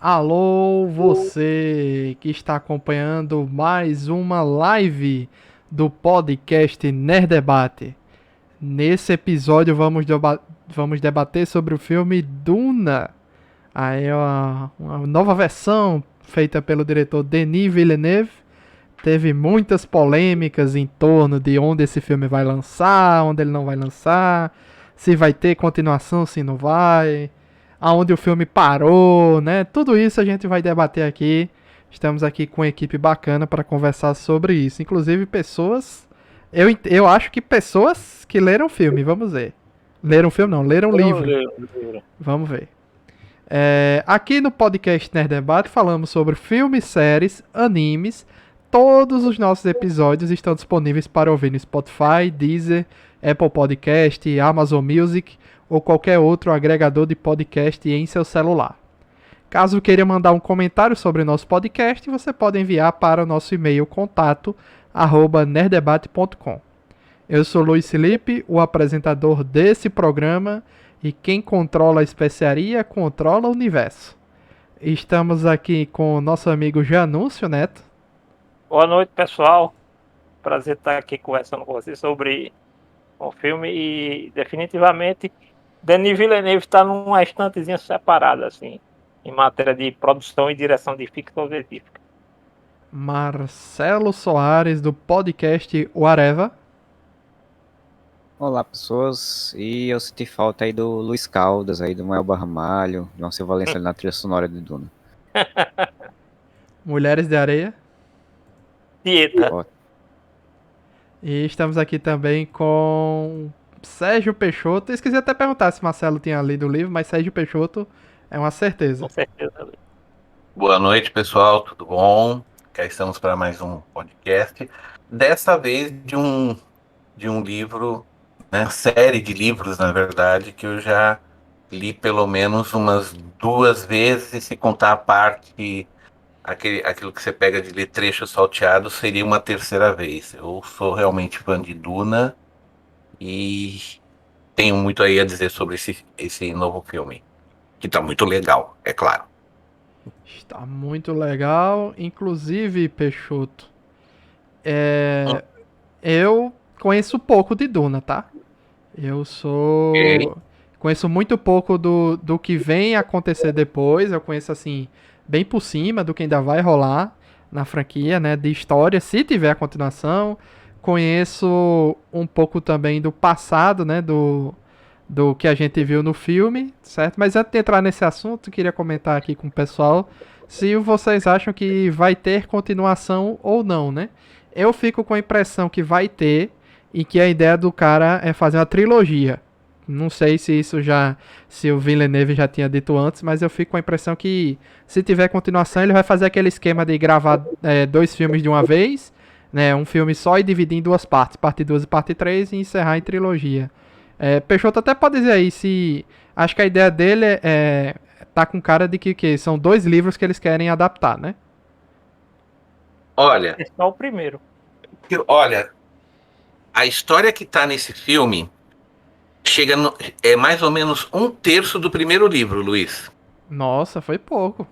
Alô, você que está acompanhando mais uma live do podcast Nerd Debate. Nesse episódio vamos debater sobre o filme Duna. Aí é uma nova versão feita pelo diretor Denis Villeneuve. Teve muitas polêmicas em torno de onde esse filme vai lançar, onde ele não vai lançar, se vai ter continuação, se não vai, aonde o filme parou, né? Tudo isso a gente vai debater aqui. Estamos aqui com uma equipe bacana para conversar sobre isso. Inclusive pessoas. Eu acho que pessoas que leram o filme, vamos ver. Leram o filme não, leram o Eu livro. leio. Vamos ver. Aqui no podcast Nerd Debate falamos sobre filmes, séries, animes. Todos os nossos episódios estão disponíveis para ouvir no Spotify, Deezer, Apple Podcast, Amazon Music ou qualquer outro agregador de podcast em seu celular. Caso queira mandar um comentário sobre o nosso podcast, você pode enviar para o nosso e-mail contato@nerddebate.com. Eu sou Luiz Felipe, o apresentador desse programa, e quem controla a especiaria controla o universo. Estamos aqui com o nosso amigo Janúncio Neto. Boa noite, pessoal. Prazer estar aqui conversando com vocês sobre o filme e definitivamente Denis Villeneuve está numa estantezinha separada, assim, em matéria de produção e direção de ficção científica. Marcelo Soares, do podcast Whatever. Olá, pessoas. E eu senti falta aí do Luiz Caldas, aí do Elba Ramalho, de uma Silva Valença na trilha sonora de Duna. Mulheres de Areia. Dieta. Ó, E estamos aqui também com Sérgio Peixoto. Eu esqueci até perguntar se Marcelo tinha lido o livro, mas Sérgio Peixoto é uma certeza. Com certeza. Boa noite, pessoal, tudo bom? Cá estamos para mais um podcast. Dessa vez de um livro, né, série de livros, na verdade, que eu já li pelo menos umas duas vezes, se contar a parte, aquilo que você pega de ler trechos salteados, seria uma terceira vez. Eu sou realmente fã de Duna e tenho muito aí a dizer sobre esse novo filme, que está muito legal, é claro. Está muito legal. Inclusive, Peixoto, eu conheço pouco de Duna, tá? Eu Ok. sou. Conheço muito pouco do que vem acontecer depois. Eu conheço, assim, bem por cima do que ainda vai rolar na franquia, né? De história, se tiver a continuação. Conheço um pouco também do passado, né? Do que a gente viu no filme, certo? Mas antes de entrar nesse assunto, eu queria comentar aqui com o pessoal se vocês acham que vai ter continuação ou não, né? Eu fico com a impressão que vai ter e que a ideia do cara é fazer uma trilogia. Não sei se isso já, se o Villeneuve já tinha dito antes, mas eu fico com a impressão que se tiver continuação ele vai fazer aquele esquema de gravar dois filmes de uma vez, né? Um filme só e dividir em duas partes, parte 2 e parte 3 e encerrar em trilogia. Peixoto até pode dizer aí se acho que a ideia dele tá com cara de que são dois livros que eles querem adaptar, né? Olha, Esse é o primeiro. olha, a história que está nesse filme é mais ou menos um terço do primeiro livro, Luiz. Nossa, foi pouco.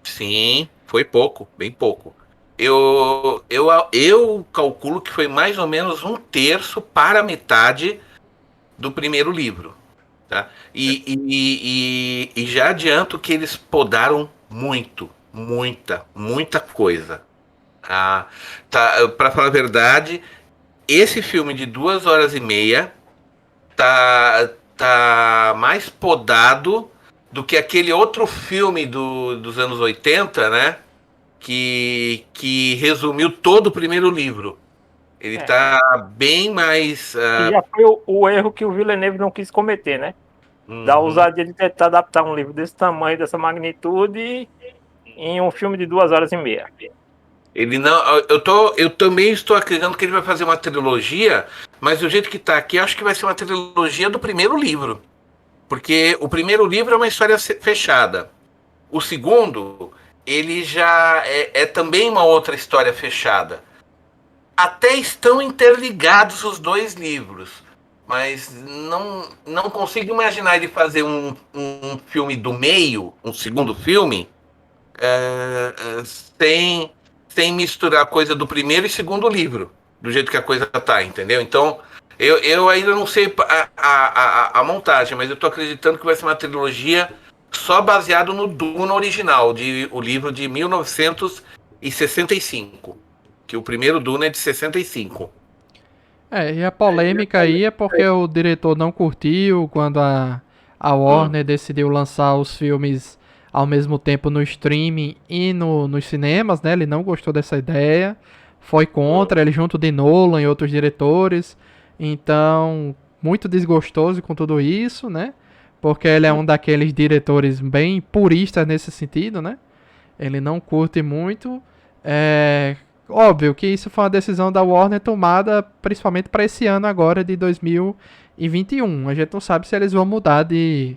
Sim, foi pouco, bem pouco. Eu calculo que foi mais ou menos um terço para a metade do primeiro livro, tá? E já adianto que eles podaram muito, muita coisa. Para falar a verdade, esse filme de 2 horas e meia tá mais podado do que aquele outro filme dos anos 80, né? Que resumiu todo o primeiro livro. Ele É. tá bem mais. E já foi o erro que o Villeneuve não quis cometer, né? Da Uhum. ousadia de tentar adaptar um livro desse tamanho, dessa magnitude, em um filme de 2 horas e meia. Ele não. Eu também estou acreditando que ele vai fazer uma trilogia, mas do jeito que tá aqui, acho que vai ser uma trilogia do primeiro livro. Porque o primeiro livro é uma história fechada. O segundo, ele já é também uma outra história fechada. Até estão interligados os dois livros, mas não consigo imaginar ele fazer um filme do meio, um segundo filme, sem, sem misturar a coisa do primeiro e segundo livro, do jeito que a coisa tá, entendeu? Então, eu ainda não sei a montagem, mas eu tô acreditando que vai ser uma trilogia só baseado no Duna original, o livro de 1965, que o primeiro Duna é de 65. E a polêmica aí é porque o diretor não curtiu quando a Warner decidiu lançar os filmes ao mesmo tempo no streaming e nos cinemas, né? Ele não gostou dessa ideia, foi contra, ele junto de Nolan e outros diretores, então muito desgostoso com tudo isso, né? Porque ele é um daqueles diretores bem puristas nesse sentido, né? Ele não curte muito. Óbvio que isso foi uma decisão da Warner tomada principalmente para esse ano agora de 2021. A gente não sabe se eles vão mudar de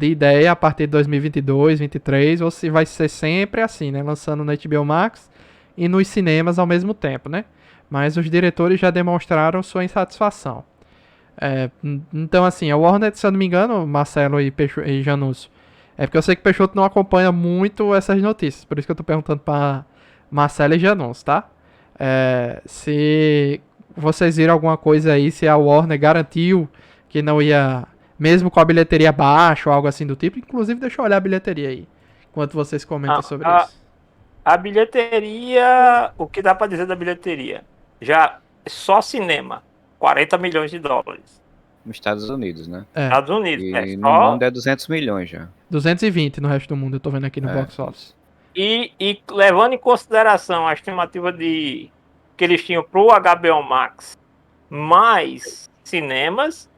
ideia a partir de 2022, 2023, ou se vai ser sempre assim, né? Lançando no HBO Max e nos cinemas ao mesmo tempo, né? Mas os diretores já demonstraram sua insatisfação. Então, assim, a Warner, se eu não me engano, Marcelo e Janúcio, é porque eu sei que o Peixoto não acompanha muito essas notícias, por isso que eu tô perguntando para Marcelo e Janúncio, tá? Se vocês viram alguma coisa aí, se a Warner garantiu que não ia, mesmo com a bilheteria baixa ou algo assim do tipo. Inclusive, deixa eu olhar a bilheteria aí, enquanto vocês comentam sobre isso. A bilheteria, o que dá pra dizer da bilheteria? Já só cinema, 40 milhões de dólares. Nos Estados Unidos, né? Estados Unidos. E no mundo é 200 milhões já. 220 no resto do mundo, eu tô vendo aqui no box office. E levando em consideração a estimativa que eles tinham pro HBO Max mais cinemas,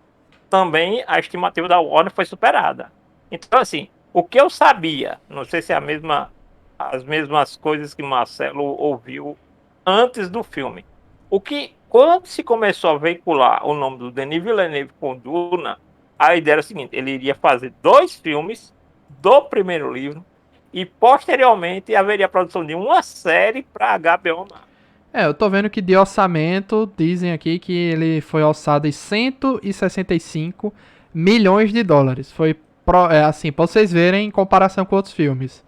também a estimativa da Warner foi superada. Então, assim, o que eu sabia, não sei se é as mesmas coisas que Marcelo ouviu antes do filme. Quando se começou a veicular o nome do Denis Villeneuve com Duna, a ideia era a seguinte: ele iria fazer 2 filmes do primeiro livro e posteriormente haveria a produção de uma série para HBO Max. Eu tô vendo que de orçamento, dizem aqui que ele foi orçado em 165 milhões de dólares. Foi, assim, pra vocês verem em comparação com outros filmes.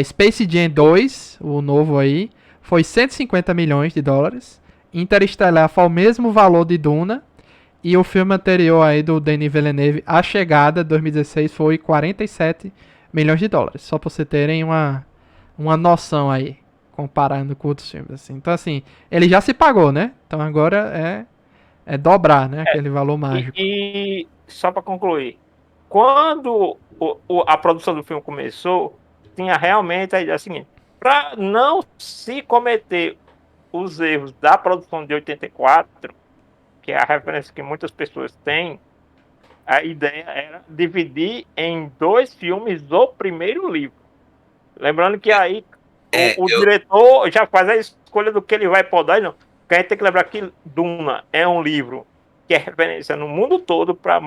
Space Jam 2, o novo aí, foi 150 milhões de dólares. Interestelar foi o mesmo valor de Duna. E o filme anterior aí do Denis Villeneuve, A Chegada, 2016, foi 47 milhões de dólares. Só pra você terem uma noção aí, comparando com outros filmes, assim. Então, assim, ele já se pagou, né? Então agora é dobrar, né? Aquele valor mágico. E só para concluir, quando a produção do filme começou, tinha realmente a ideia seguinte: para não se cometer os erros da produção de 84, que é a referência que muitas pessoas têm, a ideia era dividir em 2 filmes o primeiro livro. Lembrando que aí o diretor já faz a escolha do que ele vai podar e não. Porque a gente tem que lembrar que Duna é um livro que é referência no mundo todo para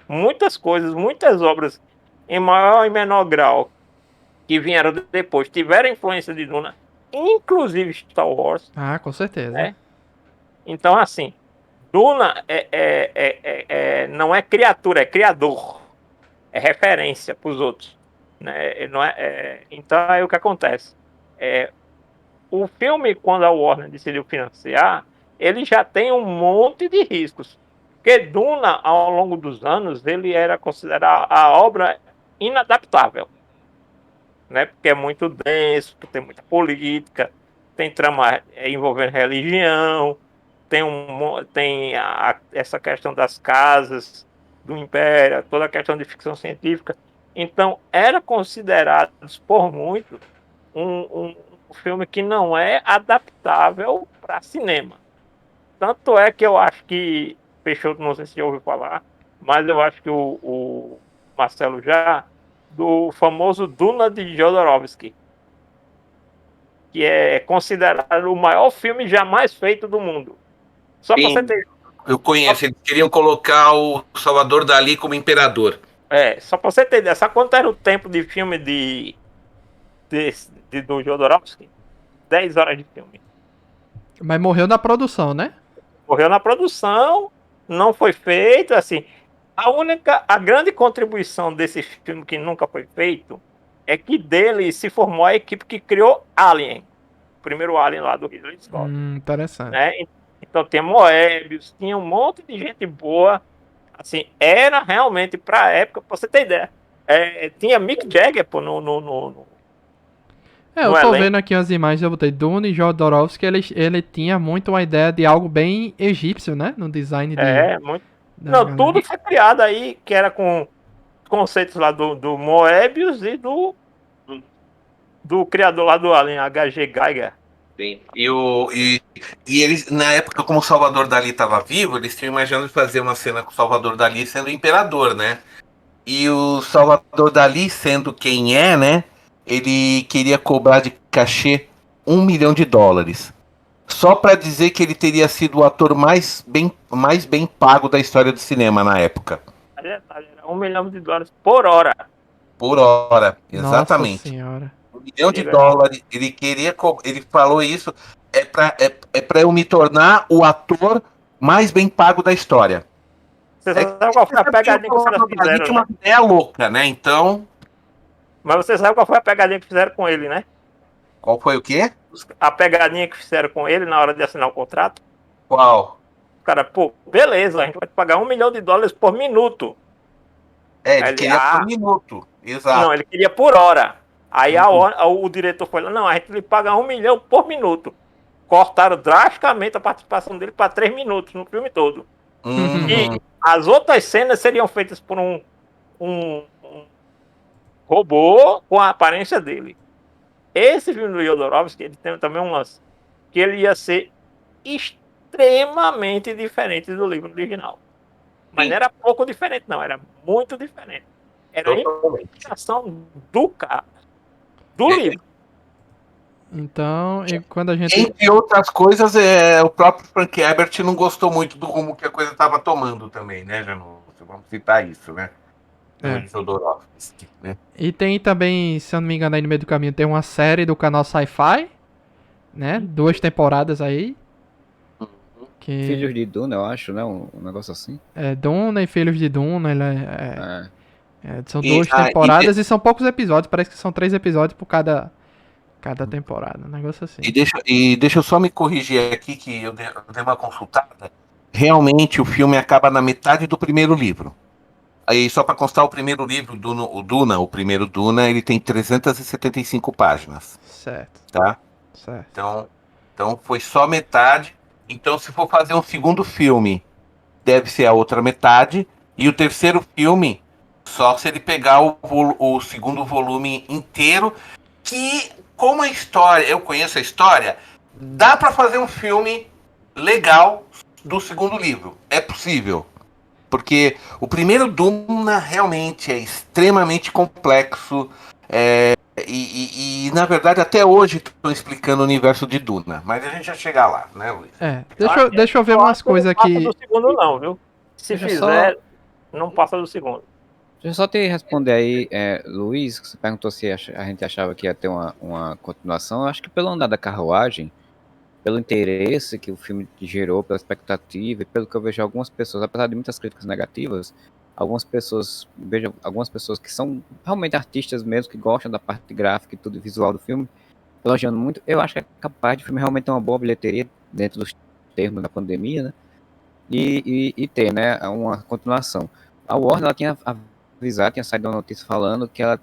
muitas coisas, muitas obras em maior e menor grau que vieram depois, tiveram influência de Duna, inclusive Star Wars. Ah, com certeza. Né? Então, assim, Duna não é criatura, é criador. É referência para os outros. Né? Então, aí o que acontece? O filme, quando a Warner decidiu financiar, ele já tem um monte de riscos. Porque Duna, ao longo dos anos, ele era considerado a obra inadaptável. Né? Porque é muito denso, tem muita política, tem trama envolvendo religião, tem essa questão das casas do Império, toda a questão de ficção científica. Então, era considerado por muitos um filme que não é adaptável para cinema. Tanto é que eu acho que, Peixoto, não sei se já ouviu falar, mas eu acho que o Marcelo já, do famoso Duna de Jodorowsky, que é considerado o maior filme jamais feito do mundo. Só para você ter... Eu conheço, eles queriam colocar o Salvador Dalí como imperador. Só para você ter ideia, sabe quanto era o tempo de filme do Jodorowsky? 10 horas de filme. Mas morreu na produção, né? Morreu na produção, não foi feito, assim. A grande contribuição desse filme que nunca foi feito é que dele se formou a equipe que criou Alien, o primeiro Alien lá do Ridley Scott, Interessante. né? Então tinha Moebius, tinha um monte de gente boa, assim, era realmente pra época, pra você ter ideia, tinha Mick Jagger, pô, Eu no tô elenco. vendo aqui as imagens, eu botei Dune e Jodorowsky, ele tinha muito uma ideia de algo bem egípcio, né? No design Muito. da Não, galera. tudo foi criado aí, que era com conceitos lá do Moebius e do criador lá do Alien, H.G. Geiger. Sim. E eles, na época, como o Salvador Dali estava vivo, eles tinham imaginado fazer uma cena com o Salvador Dali sendo imperador, né? E o Salvador Dali, sendo quem é, né? Ele queria cobrar de cachê US$ 1 milhão. Só para dizer que ele teria sido o ator mais bem pago da história do cinema na época. Era US$ 1 milhão por hora. Por hora, Nossa exatamente. senhora. US$ 1 milhão, ele queria, ele falou isso, é pra eu me tornar o ator mais bem pago da história. Você sabe qual foi a pegadinha que os caras fizeram, Tinha né? uma ideia louca, né? Então, Mas você sabe qual foi a pegadinha que fizeram com ele, né? qual foi o quê? A pegadinha que fizeram com ele na hora de assinar o contrato. Qual? O cara, pô, beleza, a gente vai te pagar US$ 1 milhão por minuto. Ele Aí ele, queria por minuto, não, exato. ele queria por hora. Aí o diretor foi lá, não, a gente lhe paga 1 milhão por minuto. Cortaram drasticamente a participação dele para 3 minutos no filme todo. Uhum. E as outras cenas seriam feitas por um robô com a aparência dele. Esse filme do Jodorowsky, ele tem também umas que ele ia ser extremamente diferente do livro original. Mas não era pouco diferente, não, era muito diferente. Era a Totalmente. imitação do cara, do livro. Então, e quando a gente. Entre outras coisas, o próprio Frank Herbert não gostou muito do rumo que a coisa estava tomando também, né, Janus? Vamos citar isso, né? É. Do Jodorowsky, né? E tem também, se eu não me engano, aí no meio do caminho, tem uma série do canal Sci-Fi, né? 2 temporadas aí. Que Filhos de Duna, eu acho, né? Um negócio assim. é Duna e Filhos de Duna. É. São E, 2 temporadas e são poucos episódios. Parece que são 3 episódios por cada temporada. Um negócio assim. deixa eu só me corrigir aqui que eu dei uma consultada. Realmente o filme acaba na metade do primeiro livro. Aí, só para constar, o primeiro livro, o primeiro Duna, ele tem 375 páginas, Certo, tá? certo. Então foi só metade. Então, se for fazer um segundo filme, deve ser a outra metade. E o terceiro filme, só se ele pegar o segundo volume inteiro. Que, como a história, eu conheço a história, dá para fazer um filme legal do segundo livro. É possível. Porque o primeiro Duna realmente é extremamente complexo. Na verdade, até hoje estão explicando o universo de Duna. Mas a gente já chega lá, né, Luiz? Deixa eu ver umas coisas Não passa aqui. do segundo, não, viu? Se Deixa fizer, não passa do segundo. Deixa eu só te responder aí, Luiz, que você perguntou se a gente achava que ia ter uma continuação. Eu acho que pelo andar da carruagem, pelo interesse que o filme gerou, pela expectativa, e pelo que eu vejo algumas pessoas, apesar de muitas críticas negativas, vejo algumas pessoas que são realmente artistas mesmo, que gostam da parte gráfica e tudo visual do filme, elogiando muito. Eu acho que é capaz de o filme realmente ter uma boa bilheteria dentro dos termos da pandemia, né? E ter, né, uma continuação. A Warner, ela tinha avisado, tinha saído uma notícia falando que ela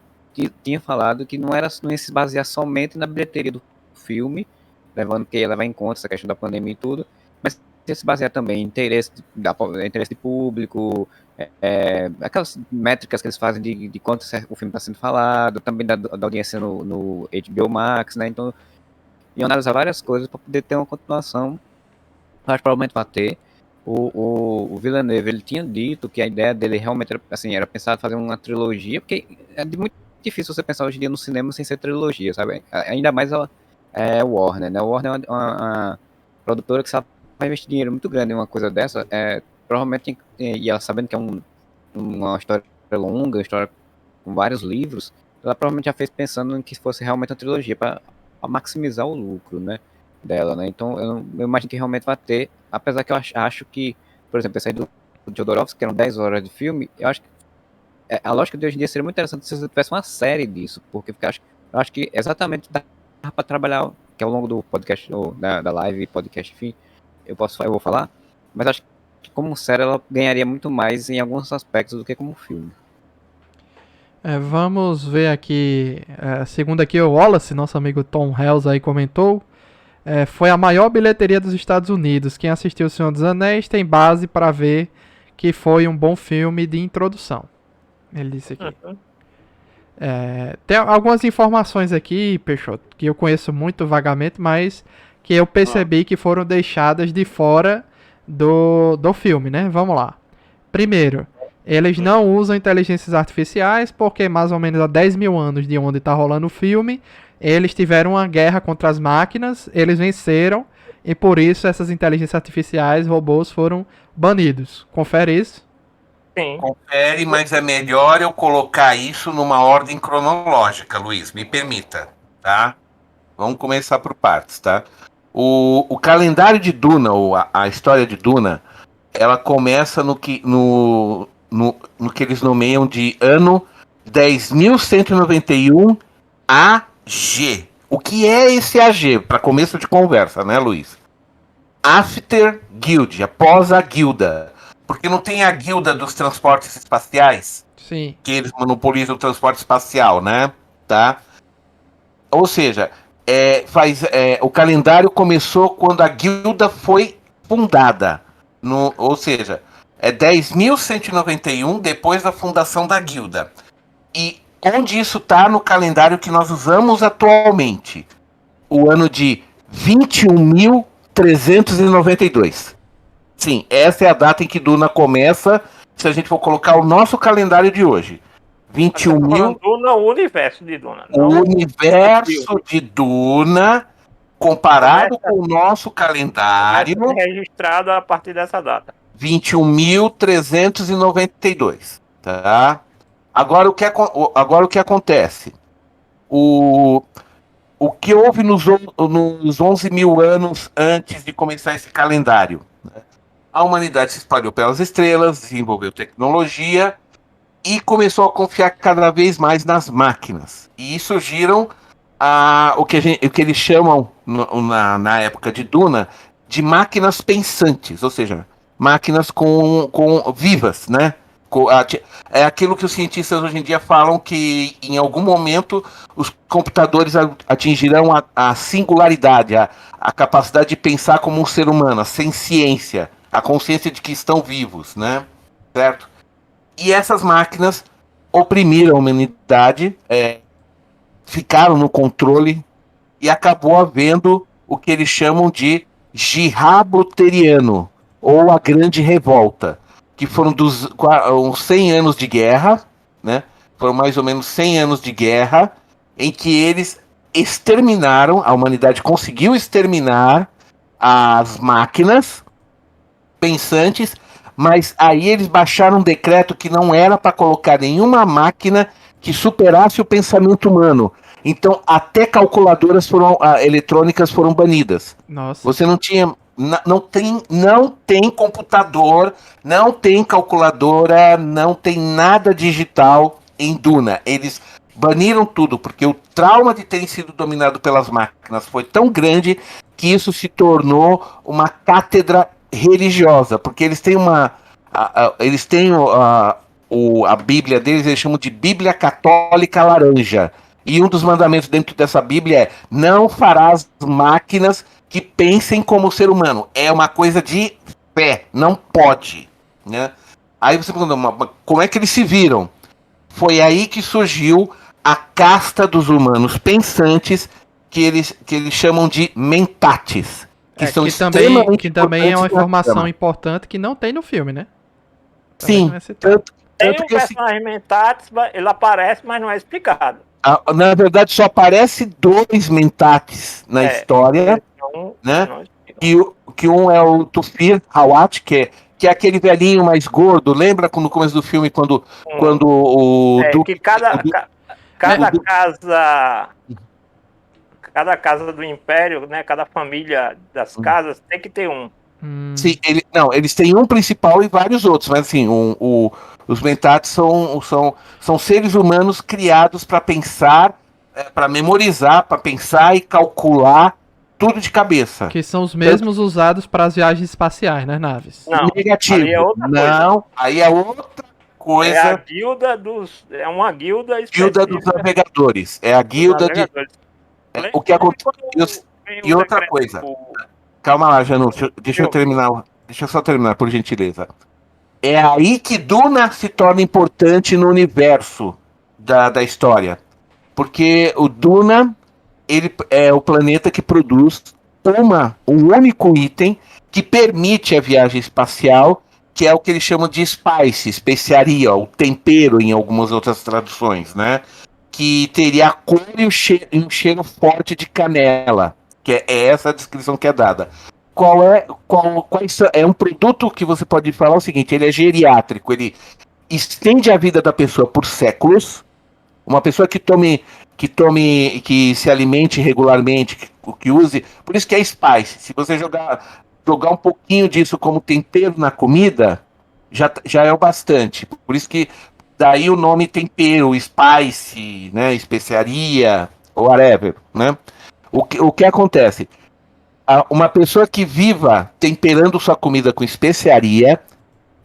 tinha falado que não ia se basear somente na bilheteria do filme, levando que ia levar em conta essa questão da pandemia e tudo, mas ia se basear também em interesse de público, aquelas métricas que eles fazem de quanto o filme está sendo falado, também da audiência no HBO Max, né? Então, iam analisar várias coisas para poder ter uma continuação. Acho que provavelmente vai ter. O Villeneuve, ele tinha dito que a ideia dele realmente era, assim, era pensar em fazer uma trilogia, porque é muito difícil você pensar hoje em dia no cinema sem ser trilogia, sabe? Ainda mais o Warner, né? O Warner é uma produtora que sabe, vai investir dinheiro muito grande em uma coisa dessa, provavelmente, e ela sabendo que é uma história longa, uma história com vários livros, ela provavelmente já fez pensando em que fosse realmente uma trilogia, para maximizar o lucro, né? Dela, né? Então eu imagino que realmente vai ter, apesar que eu acho que, por exemplo, esse aí do Jodorowsky, que eram 10 horas de filme, eu acho que a lógica de hoje em dia seria muito interessante se você tivesse uma série disso, porque eu acho que exatamente dá para trabalhar, que ao longo do podcast, ou da live, podcast, enfim, eu vou falar, mas acho que como série ela ganharia muito mais em alguns aspectos do que como filme. Vamos ver aqui, segundo aqui o Wallace, nosso amigo Tom Hells aí comentou, foi a maior bilheteria dos Estados Unidos. Quem assistiu O Senhor dos Anéis tem base para ver que foi um bom filme de introdução. Ele disse aqui. Tem algumas informações aqui, Peixoto, que eu conheço muito vagamente, mas que eu percebi que foram deixadas de fora do filme, né? Vamos lá. Primeiro, eles não usam inteligências artificiais porque mais ou menos há 10 mil anos de onde está rolando o filme, eles tiveram uma guerra contra as máquinas, eles venceram e por isso essas inteligências artificiais, robôs, foram banidos. Confere isso? Sim. Confere, mas é melhor eu colocar isso numa ordem cronológica, Luiz, me permita, tá? Vamos começar por partes, tá? O calendário de Duna, ou a história de Duna, ela começa no que eles nomeiam de ano 10.191 AG. O que é esse AG? Para começo de conversa, né, Luiz? After Guild, após a guilda. Porque não tem a guilda dos transportes espaciais? Sim. Que eles monopolizam o transporte espacial, né? Tá? Ou seja, o calendário começou quando a guilda foi fundada. Ou seja, é 10.191 depois da fundação da guilda. E onde isso está no calendário que nós usamos atualmente? O ano de 21.392. Sim, essa é a data em que Duna começa, se a gente for colocar o nosso calendário de hoje. 21 mil... Duna, o universo de Duna. O universo de Duna, comparado com o nosso calendário... registrado a partir dessa data. 21.392, tá? Agora o que acontece? O que houve nos 11 mil anos antes de começar esse calendário? A humanidade se espalhou pelas estrelas, desenvolveu tecnologia e começou a confiar cada vez mais nas máquinas. E surgiram o que eles chamam, na época de Duna, de máquinas pensantes, ou seja, máquinas com vivas, né? É aquilo que os cientistas hoje em dia falam que em algum momento os computadores atingirão a singularidade, a capacidade de pensar como um ser humano, a senciência, a consciência de que estão vivos, né? Certo? E essas máquinas oprimiram a humanidade, ficaram no controle e acabou havendo o que eles chamam de Jihad Luteriano, ou a Grande Revolta, que foram uns 100 anos de guerra, né? Foram mais ou menos 100 anos de guerra, em que eles exterminaram, a humanidade conseguiu exterminar as máquinas pensantes, mas aí eles baixaram um decreto que não era para colocar nenhuma máquina que superasse o pensamento humano. Então, até calculadoras eletrônicas foram banidas. Nossa. Você não tinha... Não tem computador, não tem calculadora, não tem nada digital em Duna. Eles baniram tudo, porque o trauma de terem sido dominado pelas máquinas foi tão grande que isso se tornou uma cátedra religiosa, porque eles têm a Bíblia deles, eles chamam de Bíblia Católica Laranja. E um dos mandamentos dentro dessa Bíblia é: não farás máquinas que pensem como ser humano. É uma coisa de fé, não pode, né? Aí você pergunta, como é que eles se viram? Foi aí que surgiu a casta dos humanos pensantes, que eles chamam de mentates. Que também é uma informação importante que não tem no filme, né? Também sim, tem um personagem mentates, ele aparece, mas não é explicado. Na verdade, só aparece 2 mentates na história, né? Que um é o Tufir Hawat, que é aquele velhinho mais gordo. Lembra no começo do filme quando o Duque, que cada casa do Império, né? Cada família das casas tem que ter um. Sim, eles têm um principal e vários outros, mas assim, os mentats são seres humanos criados para pensar, para memorizar, para pensar e calcular tudo de cabeça. Que são os mesmos usados para as viagens espaciais, nas naves. Não, Negativo. ali é outra Não, aí é outra coisa. É a guilda dos. É uma guilda Guilda dos específica navegadores. É a dos guilda de. navegadores. O que acontece. E outra coisa. Calma lá, Janúcio. Deixa eu terminar. Deixa eu só terminar, por gentileza. É aí que Duna se torna importante no universo da história. Porque o Duna, ele é o planeta que produz um único item que permite a viagem espacial, que é o que eles chamam de spice, especiaria, o tempero em algumas outras traduções, né? Que teria a cor e um cheiro forte de canela, que é essa a descrição que é dada. É um produto que você pode falar o seguinte, ele é geriátrico, ele estende a vida da pessoa por séculos. Uma pessoa que se alimente regularmente, que use, por isso que é spice. Se você jogar um pouquinho disso como tempero na comida, já é o bastante. Por isso que daí o nome tempero, spice, né, especiaria, whatever, né? O que acontece? Uma pessoa que viva temperando sua comida com especiaria,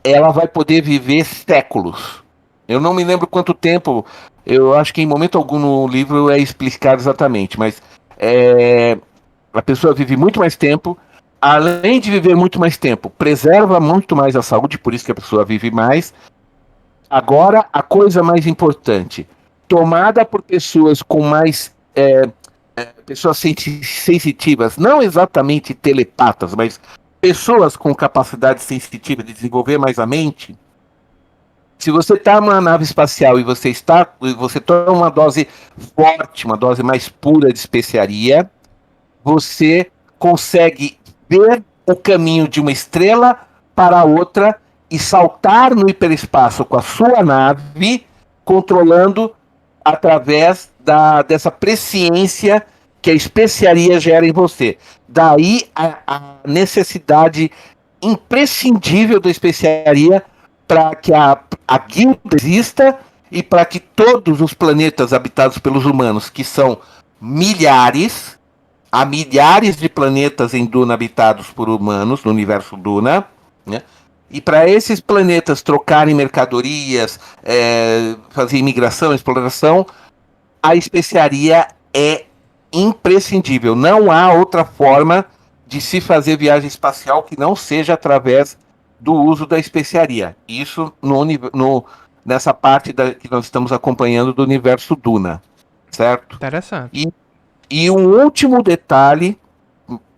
ela vai poder viver séculos. Eu não me lembro quanto tempo, eu acho que em momento algum no livro é explicado exatamente, mas a pessoa vive muito mais tempo, além de viver muito mais tempo, preserva muito mais a saúde, por isso que a pessoa vive mais. Agora, a coisa mais importante, tomada por pessoas com mais pessoas sensitivas, não exatamente telepatas, mas pessoas com capacidade sensitiva de desenvolver mais a mente. Se você está numa nave espacial e você toma uma dose forte, uma dose mais pura de especiaria, você consegue ver o caminho de uma estrela para outra e saltar no hiperespaço com a sua nave, controlando através dessa presciência que a especiaria gera em você. Daí a necessidade imprescindível da especiaria para que a guilda exista e para que todos os planetas habitados pelos humanos, que são milhares, há milhares de planetas em Duna habitados por humanos, no universo Duna, né? E para esses planetas trocarem mercadorias, fazer imigração, exploração, a especiaria é imprescindível. Não há outra forma de se fazer viagem espacial que não seja através do uso da especiaria. Isso nessa parte que nós estamos acompanhando do universo Duna, certo? Interessante. E um último detalhe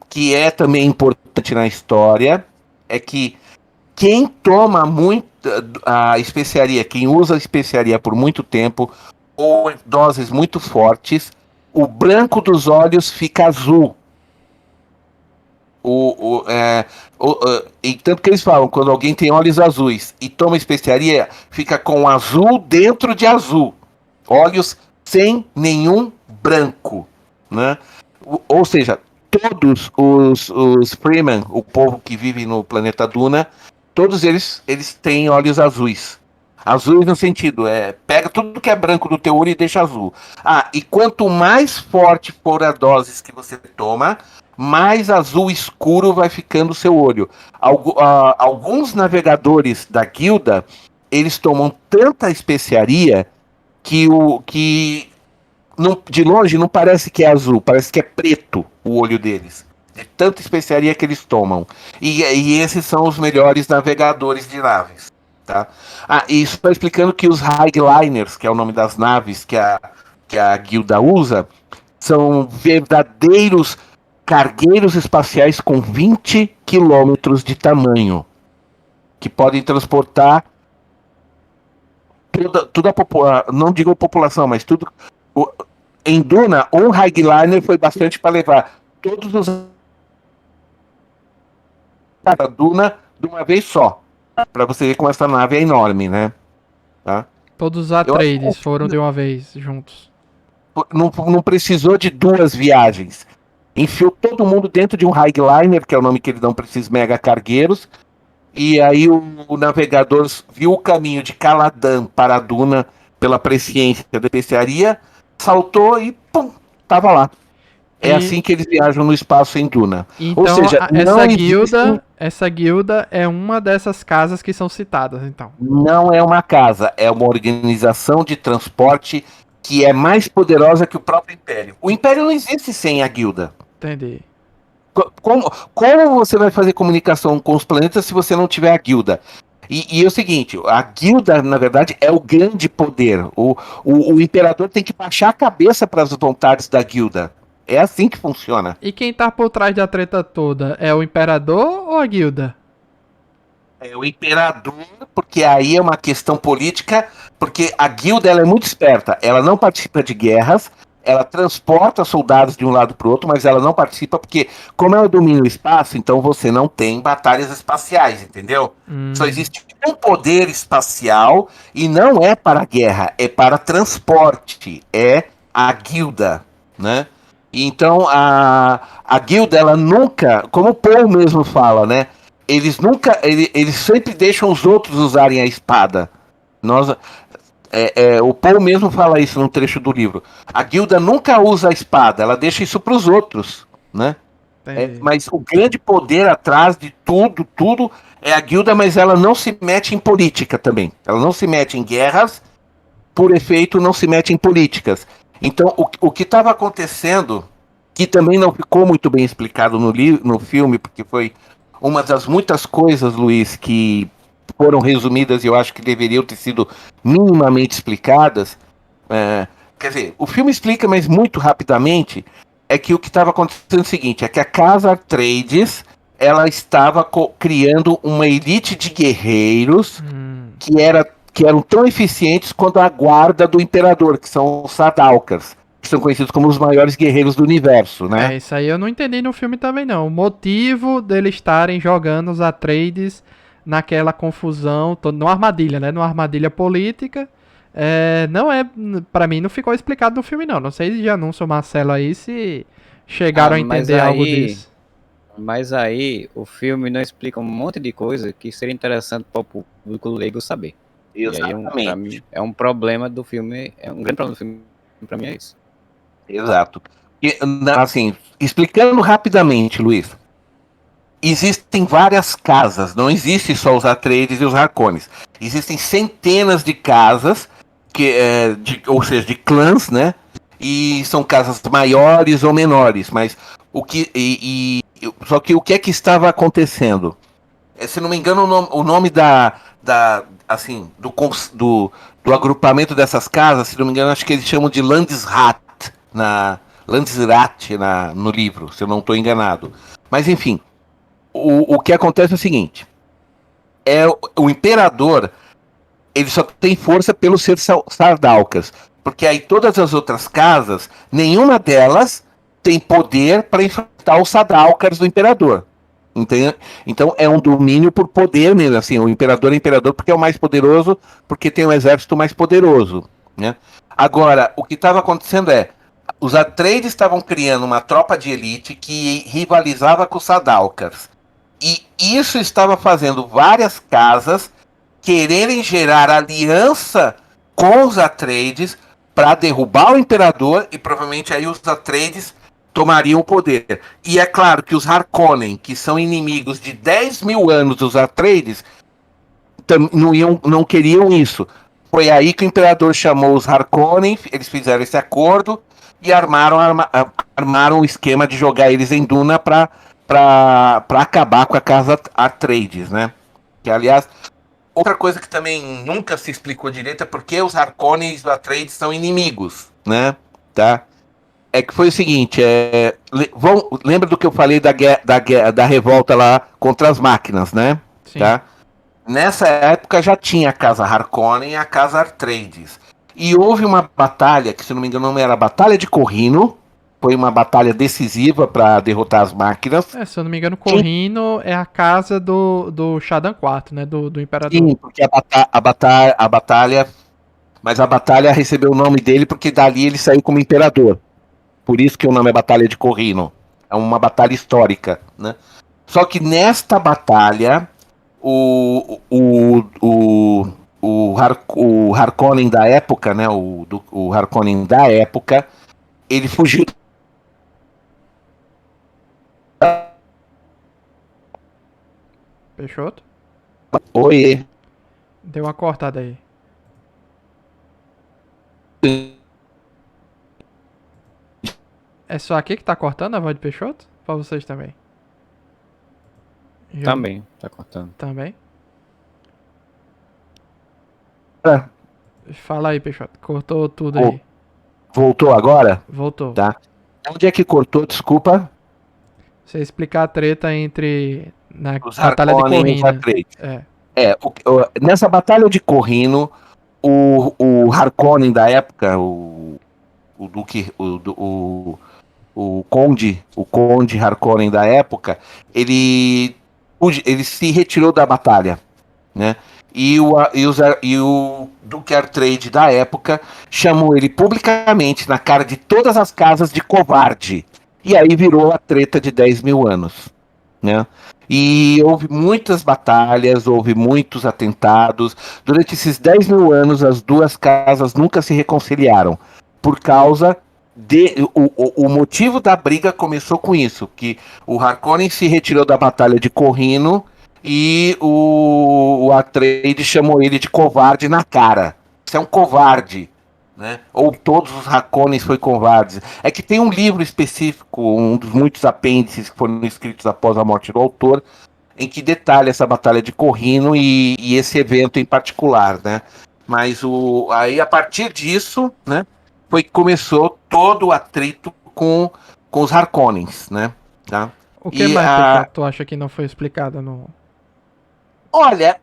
que é também importante na história é que quem toma muito a especiaria, quem usa a especiaria por muito tempo ou em doses muito fortes, o branco dos olhos fica azul. E tanto que eles falam, quando alguém tem olhos azuis e toma especiaria, fica com azul dentro de azul. Olhos sem nenhum branco, né? Ou seja, todos os Freeman, o povo que vive no planeta Duna, todos eles têm olhos azuis. Azuis no sentido, pega tudo que é branco do teu olho e deixa azul. E quanto mais forte for a dose que você toma, mais azul escuro vai ficando o seu olho. Alguns navegadores da guilda, eles tomam tanta especiaria que de longe não parece que é azul, parece que é preto o olho deles. De tanta especiaria que eles tomam. E esses são os melhores navegadores de naves. Tá? E isso está explicando que os Highliners, que é o nome das naves que a guilda usa, são verdadeiros cargueiros espaciais com 20 quilômetros de tamanho, que podem transportar toda a população, não digo a população, mas tudo. Em Duna, um Highliner foi bastante para levar todos os da Duna de uma vez só, para você ver como essa nave é enorme, né? Tá? Todos os Atreides foram de uma vez juntos. Não precisou de duas viagens. enfiou todo mundo dentro de um Highliner, que é o nome que eles dão para esses mega cargueiros, e aí o navegador viu o caminho de Caladan para Duna pela presciência da especiaria, saltou e pum, tava lá. É E- assim que eles viajam no espaço em Duna. Então, Ou seja, não essa guilda é uma dessas casas que são citadas, então. não é uma casa, é uma organização de transporte que é mais poderosa que o próprio Império. O Império não existe sem a guilda. Entendi. Como você vai fazer comunicação com os planetas se você não tiver a guilda? E é o seguinte, a guilda, na verdade, é o grande poder. O imperador tem que baixar a cabeça para as vontades da guilda. É assim que funciona. E quem tá por trás da treta toda? É o imperador ou a guilda? É o imperador, porque aí é uma questão política, porque a guilda ela é muito esperta. Ela não participa de guerras, ela transporta soldados de um lado para o outro, mas ela não participa porque, como ela domina o espaço, então você não tem batalhas espaciais, entendeu? Só existe um poder espacial e não é para guerra, é para transporte. É a guilda, né? Então a guilda, ela nunca, como o Paul mesmo fala, né? Eles sempre deixam os outros usarem a espada. Nós, o Paul mesmo fala isso num trecho do livro. A guilda nunca usa a espada, ela deixa isso para os outros, né? Entendi. Mas o grande poder atrás de tudo é a guilda, mas ela não se mete em política também. Ela não se mete em guerras, por efeito, não se mete em políticas. Então, o que estava acontecendo, que também não ficou muito bem explicado no filme, porque foi uma das muitas coisas, Luiz, que foram resumidas e eu acho que deveriam ter sido minimamente explicadas. Quer dizer, o filme explica, mas muito rapidamente, é que o que estava acontecendo é o seguinte, é que a Casa Atreides, ela estava criando uma elite de guerreiros que eram tão eficientes quanto a guarda do imperador, que são os Sardaukars, que são conhecidos como os maiores guerreiros do universo, né? Isso aí eu não entendi no filme também não. O motivo deles estarem jogando os Atreides naquela confusão, numa armadilha, né? Numa armadilha política. Não é, pra mim não ficou explicado no filme não. Não sei de Anúncio ou Marcelo aí se chegaram a mas entender algo aí- disso. Mas aí o filme não explica um monte de coisa que seria interessante para o público leigo saber. E aí, pra mim, é um problema do filme, é um grande problema do filme, pra mim é isso. Exato. Assim, explicando rapidamente, Luiz, existem várias casas, não existe só os Atreides e os Harkonnes. Existem centenas de casas, ou seja, de clãs, né? E são casas maiores ou menores, mas só que o que é que estava acontecendo? Se não me engano, o nome assim, do agrupamento dessas casas, se não me engano, acho que eles chamam de Landesrat no livro, se eu não estou enganado. Mas enfim, o que acontece é o seguinte: o imperador, ele só tem força pelos seus Sardaukars, porque aí todas as outras casas, nenhuma delas tem poder para enfrentar os Sardaukars do imperador. Entende? Então é um domínio por poder mesmo, assim, o imperador é imperador porque é o mais poderoso, porque tem um exército mais poderoso, né? Agora, o que estava acontecendo os Atreides estavam criando uma tropa de elite que rivalizava com os Sardaukars. E isso estava fazendo várias casas quererem gerar aliança com os Atreides para derrubar o imperador e provavelmente aí os Atreides tomariam o poder. E é claro que os Harkonnen, que são inimigos de 10 mil anos dos Atreides, não queriam isso. Foi aí que o imperador chamou os Harkonnen, eles fizeram esse acordo e armaram o esquema de jogar eles em Duna para acabar com a casa Atreides, né? Que, aliás, outra coisa que também nunca se explicou direito é porque os Harkonnen e os Atreides são inimigos, né? Tá? É que foi o seguinte, lembra do que eu falei da revolta lá contra as máquinas, né? Sim. Tá? Nessa época já tinha a casa Harkonnen e a casa Atreides. E houve uma batalha, que se não me engano não era a Batalha de Corrino, foi uma batalha decisiva para derrotar as máquinas. Se eu não me engano, Corrino é a casa do Shadan IV, né? Do imperador. Sim, porque a batalha... Mas a batalha recebeu o nome dele porque dali ele saiu como imperador. Por isso que o nome é Batalha de Corrino. É uma batalha histórica, né? Só que nesta batalha, o Harkonnen da época, né? O Harkonnen da época, ele fugiu. Peixoto? Oi. Deu uma cortada aí. É só aqui que tá cortando a voz de Peixoto? Pra vocês também? Já- Também, tá cortando. Também? É. Fala aí, Peixoto. Cortou tudo Oh. aí. Voltou agora? Voltou. Tá. Onde é que cortou? Desculpa. Você explicar a treta entre... Na Os Batalha de Harkonnen e os Corrina. Atreides. É. Nessa batalha de Corrino, o Harkonnen da época, o Duque, o Conde Harkonnen da época, ele se retirou da batalha, né? E o Duque Artrade da época chamou ele publicamente na cara de todas as casas de covarde. E aí virou a treta de 10 mil anos, né? E houve muitas batalhas, houve muitos atentados. Durante esses 10 mil anos, as duas casas nunca se reconciliaram. Por causa o motivo da briga começou com isso, que o Harkonnen se retirou da batalha de Corrino e o Atreides chamou ele de covarde na cara. Você é um covarde, né? Ou todos os Harkonnens foram covardes. É que tem um livro específico, um dos muitos apêndices que foram escritos após a morte do autor, em que detalha essa batalha de Corrino e esse evento em particular, né? Mas aí a partir disso, né, foi que começou todo o atrito com os Harkonnens, né? Tá? O que mais, Peixoto, tu acha que não foi explicado no... Olha,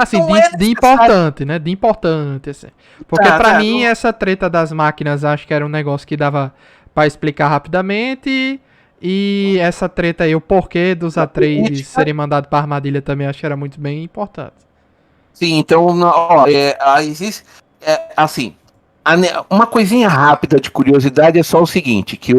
Assim, não de, é de importante, né? De importante, assim. Porque pra mim, não... essa treta das máquinas, acho que era um negócio que dava pra explicar rapidamente. E essa treta aí, o porquê dos Atreides serem mandados pra armadilha também, acho que era muito bem importante. Sim, então, ó, existe, assim, uma coisinha rápida de curiosidade é só o seguinte, que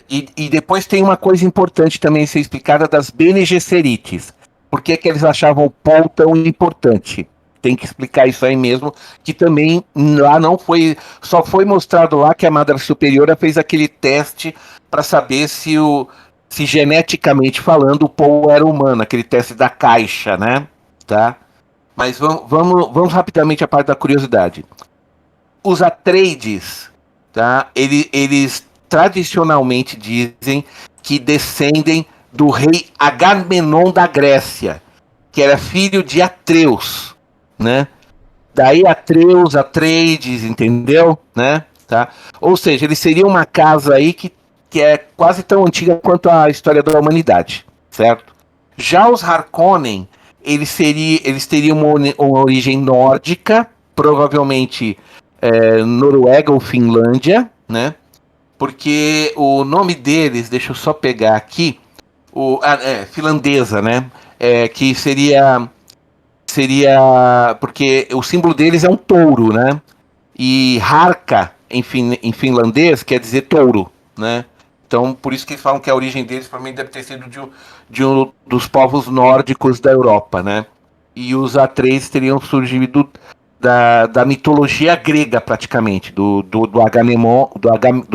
e depois tem uma coisa importante também a ser explicada das Bene Gesserites. Por que eles achavam o Paul tão importante? Tem que explicar isso aí mesmo, que também lá não foi, só foi mostrado lá que a Madre Superiora fez aquele teste para saber se geneticamente falando o Paul era humano, aquele teste da caixa, né? Tá? Mas vamos rapidamente à parte da curiosidade. Os Atreides, tá? Eles tradicionalmente dizem que descendem do rei Agamenon da Grécia, que era filho de Atreus, né? Daí Atreides, entendeu? Né? Tá? Ou seja, eles seriam uma casa aí que é quase tão antiga quanto a história da humanidade, certo? Já os Harkonnen, eles teriam uma origem nórdica, provavelmente Noruega ou Finlândia, né? Porque o nome deles, deixa eu só pegar aqui, finlandesa, né? Que seria porque o símbolo deles é um touro, né? E Harka em finlandês quer dizer touro, né? Então por isso que eles falam que a origem deles provavelmente deve ter sido de um dos povos nórdicos da Europa, né? E os Atreides teriam surgido da mitologia grega praticamente, do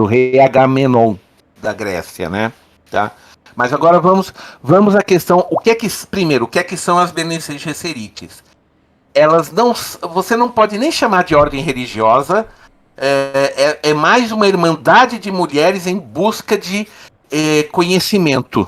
rei Agamenon da Grécia, né? Tá? Mas agora vamos à questão, o que é que são as Bene Gesserites? Elas não, você não pode nem chamar de ordem religiosa, é mais uma irmandade de mulheres em busca de conhecimento.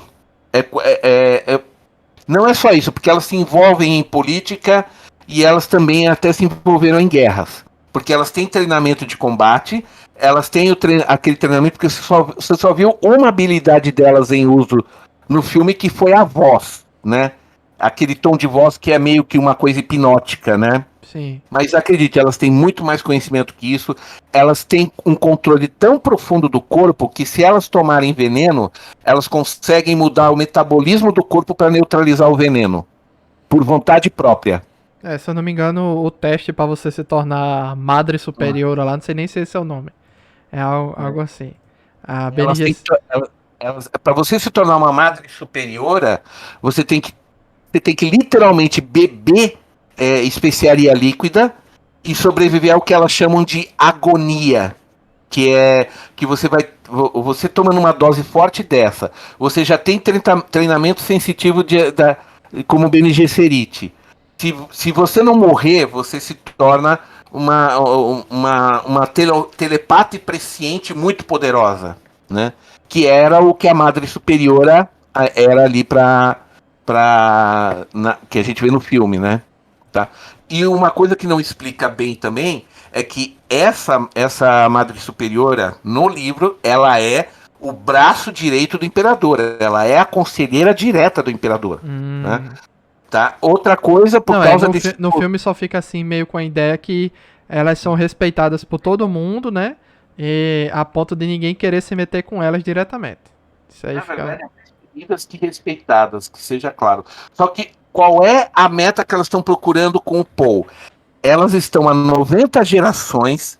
Não é só isso, porque elas se envolvem em política e elas também até se envolveram em guerras. Porque elas têm treinamento de combate, elas têm aquele treinamento, porque você só viu uma habilidade delas em uso no filme, que foi a voz, né? Aquele tom de voz que é meio que uma coisa hipnótica, né? Sim. Mas acredite, elas têm muito mais conhecimento que isso. Elas têm um controle tão profundo do corpo que, se elas tomarem veneno, elas conseguem mudar o metabolismo do corpo para neutralizar o veneno, por vontade própria. Se eu não me engano, o teste pra você se tornar Madre Superiora lá, não sei nem se esse é o nome. É algo assim. A Para você se tornar uma madre superiora, você tem que literalmente beber especiaria líquida e sobreviver ao que elas chamam de agonia, que é que você tomando uma dose forte dessa, você já tem treinamento sensitivo como Bene Gesserit. Se você não morrer, você se torna uma telepata e presciente muito poderosa, né? Que era o que a Madre Superiora era ali que a gente vê no filme, né? Tá? E uma coisa que não explica bem também é que essa Madre Superiora no livro, ela é o braço direito do imperador, ela é a conselheira direta do imperador, né? Tá? Outra coisa, por Não, causa no filme só fica assim, meio com a ideia que elas são respeitadas por todo mundo, né? E a ponto de ninguém querer se meter com elas diretamente. Isso aí Na fica. verdade, vidas que respeitadas, que seja claro. Só que qual é a meta que elas estão procurando com o Paul? Elas estão há 90 gerações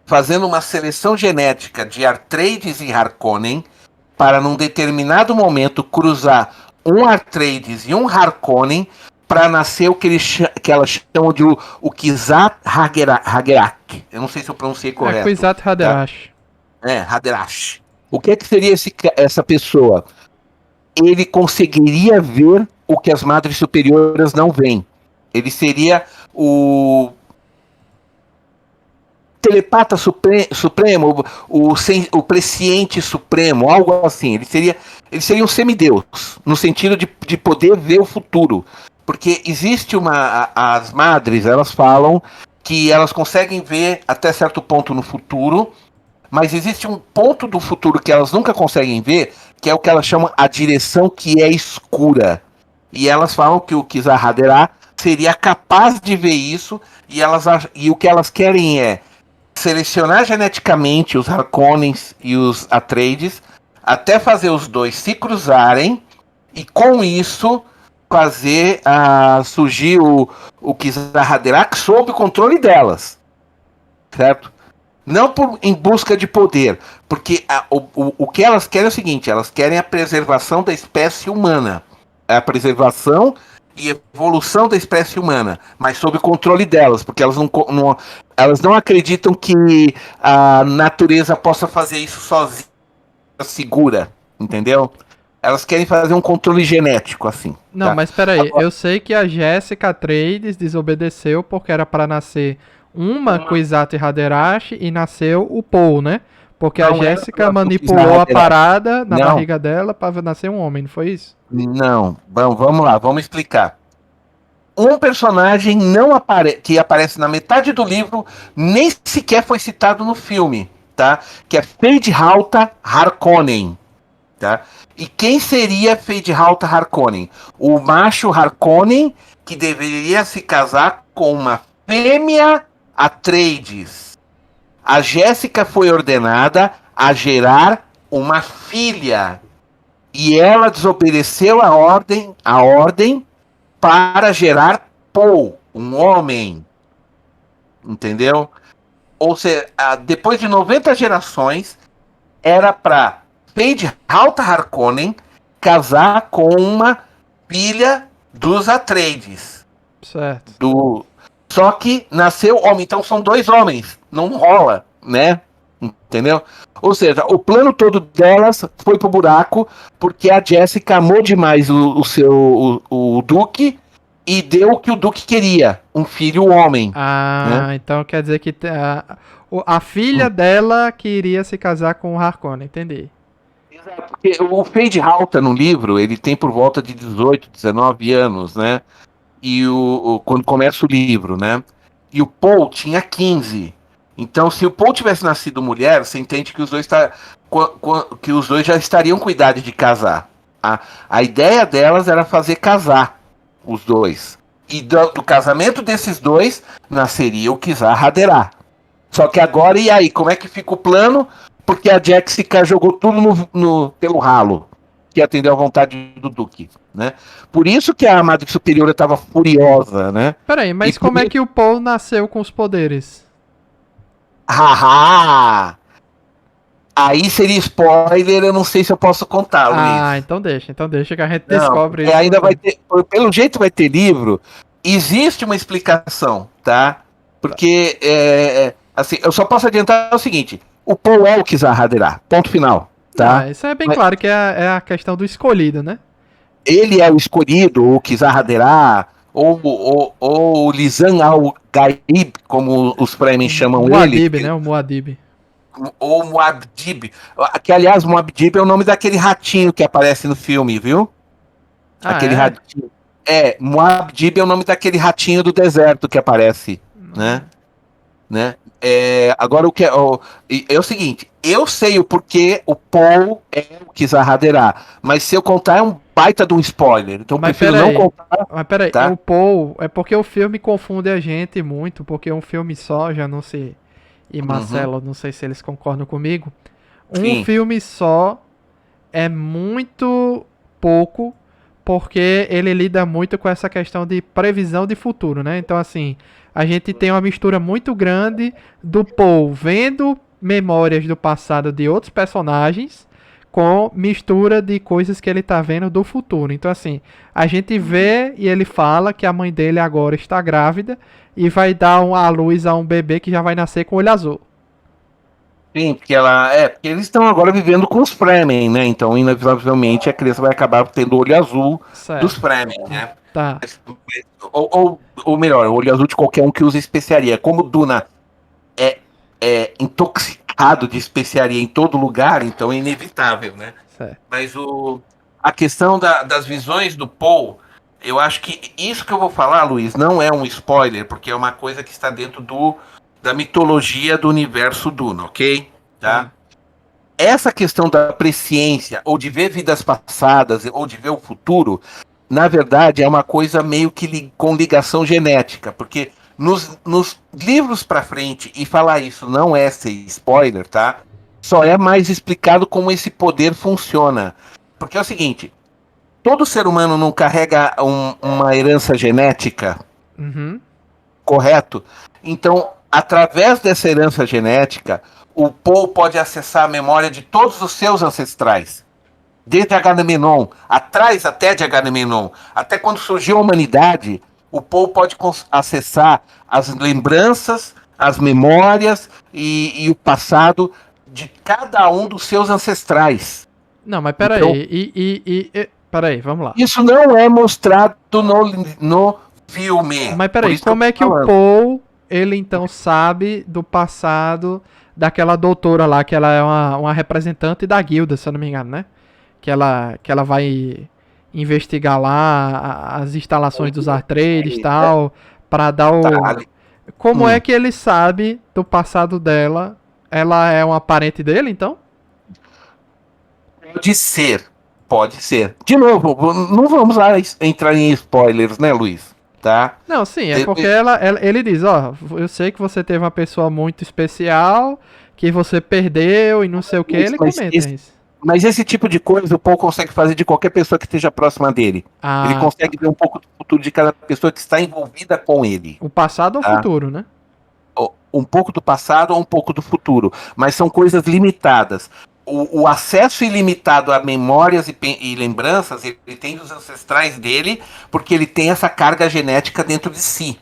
fazendo uma seleção genética de Atreides e Harkonnen para, num determinado momento, cruzar um Atreides e um Harkonnen para nascer o que elas chamam de o Kwisatz Haderach. Eu não sei se eu pronunciei correto. Kwisatz Haderach. Haderach. O que seria essa pessoa? Ele conseguiria ver o que as madres superioras não veem. Ele seria o telepata supremo, o presciente supremo, algo assim. Ele seria um semideus, no sentido de poder ver o futuro. Porque existe as madres, elas falam que elas conseguem ver até certo ponto no futuro, mas existe um ponto do futuro que elas nunca conseguem ver, que é o que elas chamam a direção que é escura. E elas falam que o Kwisatz Haderach seria capaz de ver isso, e o que elas querem é selecionar geneticamente os Harkonnens e os Atreides, até fazer os dois se cruzarem, e com isso fazer surgir o Kwisatz Haderach sob o controle delas. Certo? Não em busca de poder, porque o que elas querem é o seguinte: elas querem a preservação da espécie humana, a preservação e evolução da espécie humana, mas sob o controle delas, porque elas não acreditam que a natureza possa fazer isso sozinha, segura, entendeu? Elas querem fazer um controle genético, assim. Não, tá? mas peraí, eu sei que a Jessica Atreides desobedeceu porque era pra nascer uma Kwisatz Haderach e nasceu o Paul, né? Porque a Jéssica manipulou a parada na barriga dela pra nascer um homem, não foi isso? Não, vamos lá, vamos explicar. Um personagem que aparece na metade do livro nem sequer foi citado no filme, tá? Que é Feyd-Rautha Harkonnen, tá? E quem seria Feyd-Rautha Harkonnen? O macho Harkonnen que deveria se casar com uma fêmea Atreides. A Jéssica foi ordenada a gerar uma filha e ela desobedeceu a ordem para gerar Paul, um homem. Entendeu? Ou seja, depois de 90 gerações, era para Feyd-Rautha Harkonnen casar com uma filha dos Atreides. Certo. Só que nasceu homem, então são dois homens. Não rola, né? Entendeu? Ou seja, o plano todo delas foi pro buraco porque a Jessica amou demais o Duque e deu o que o Duque queria, um filho homem. Né? Então quer dizer que a filha dela queria se casar com o Harkonnen, entendi. Exato, porque o Feyd-Rautha no livro, ele tem por volta de 18, 19 anos, né? E quando começa o livro, né? E o Paul tinha 15. Então, se o Paul tivesse nascido mulher, você entende que os dois já estariam com idade de casar. A ideia delas era fazer casar os dois. E do casamento desses dois, nasceria o Kwisatz Haderach. Só que agora, e aí? Como é que fica o plano? Porque a Jessica jogou tudo pelo ralo, que atendeu à vontade do Duque, né? Por isso que a Madre Superiora estava furiosa, né? Peraí, mas como é que o Paul nasceu com os poderes? Haha! Aí seria spoiler, eu não sei se eu posso contar, Luiz. Ah, então deixa que a gente descobre Não, isso. ainda vai ter, pelo jeito vai ter livro. Existe uma explicação, tá? Porque, assim, eu só posso adiantar o seguinte: o Paul é o Kizar Haderach, ponto final, tá? Ah, isso é bem Mas- claro que é a questão do escolhido, né? Ele é o escolhido, o Kizar Haderach, ou o Lisan al-Gaib, como os Fremen chamam Muad'Dib, ele, né? O Muad'Dib. ou Muad'Dib, que aliás, Muad'Dib é o nome daquele ratinho que aparece no filme, viu? Ah, Aquele é? ratinho. Muad'Dib é o nome daquele ratinho do deserto que aparece, né? Agora é o seguinte, eu sei o porquê o Paul é o Kizar Haderach, mas se eu contar é um baita de um spoiler, então eu Mas prefiro não contar. Mas peraí, Tá. o Paul, é porque o filme confunde a gente muito, porque um filme só, já não sei, e Marcelo, não sei se eles concordam comigo, um Sim. filme só é muito pouco, porque ele lida muito com essa questão de previsão de futuro, né? Então, assim, a gente tem uma mistura muito grande do Paul vendo memórias do passado de outros personagens com mistura de coisas que ele tá vendo do futuro. Então, assim, a gente vê e ele fala que a mãe dele agora está grávida e vai dar à luz a um bebê que já vai nascer com olho azul. Sim, porque eles estão agora vivendo com os Fremen, né? Então, inevitavelmente, a criança vai acabar tendo o olho azul dos Certo. Fremen, né? Tá. Ou melhor, o olho azul de qualquer um que usa especiaria. Como Duna é intoxicado de especiaria em todo lugar, então é inevitável, né? Certo. Mas a questão das visões do Paul, eu acho que isso que eu vou falar, Luiz, não é um spoiler, porque é uma coisa que está dentro da mitologia do universo Duna, ok? Tá? Essa questão da presciência, ou de ver vidas passadas, ou de ver o futuro, na verdade é uma coisa meio que com ligação genética, porque nos livros para frente, e falar isso não é ser spoiler, tá? Só é mais explicado como esse poder funciona. Porque é o seguinte, todo ser humano não carrega uma herança genética, Uhum. correto? Então, através dessa herança genética, o Paul pode acessar a memória de todos os seus ancestrais. Desde Agamenon, atrás até de Agamenon, até quando surgiu a humanidade, o Paul pode acessar as lembranças, as memórias e o passado de cada um dos seus ancestrais. Não, mas peraí. Então- Peraí, vamos lá. Isso não é mostrado no filme. Mas Por peraí, isso que eu como tô é que o falando. Paul, ele então sabe do passado daquela doutora lá, que ela é uma representante da guilda, se eu não me engano, né? Que ela vai investigar lá as instalações dos Atreides e tal, pra dar o... Tá. Como é que ele sabe do passado dela? Ela é uma parente dele, então? Pode ser. Pode ser. De novo, não vamos lá entrar em spoilers, né, Luiz? Tá? Não, sim, é porque ele diz, ó, eu sei que você teve uma pessoa muito especial, que você perdeu e não sei o que, ele Mas comenta isso. Mas esse tipo de coisa o Paul consegue fazer de qualquer pessoa que esteja próxima dele. Ele Ah, consegue ver um pouco do futuro de cada pessoa que está envolvida com ele. o passado ou o Tá. futuro, né? Um pouco do passado ou um pouco do futuro. Mas são coisas limitadas. O acesso ilimitado a memórias e lembranças, ele tem dos ancestrais dele, porque ele tem essa carga genética dentro de si.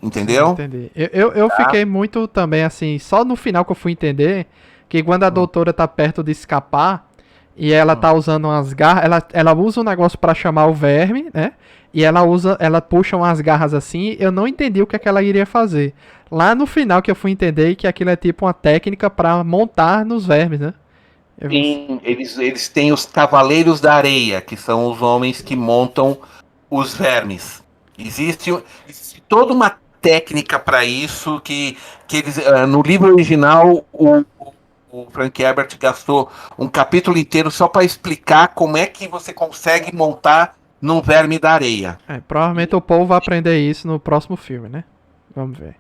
Entendeu? Entendi. Eu fiquei muito também assim, só no final que eu fui entender que quando a doutora tá perto de escapar e ela tá usando umas garras, ela usa um negócio pra chamar o verme, né? E ela puxa umas garras assim, eu não entendi o que é que ela iria fazer. Lá no final que eu fui entender que aquilo é tipo uma técnica pra montar nos vermes, né? Sim, eles têm os Cavaleiros da Areia, que são os homens que montam os vermes. Existe toda uma técnica para isso que eles, no livro original, o Frank Herbert gastou um capítulo inteiro só para explicar como é que você consegue montar num verme da areia. Provavelmente o Paul vai aprender isso no próximo filme, né? Vamos ver.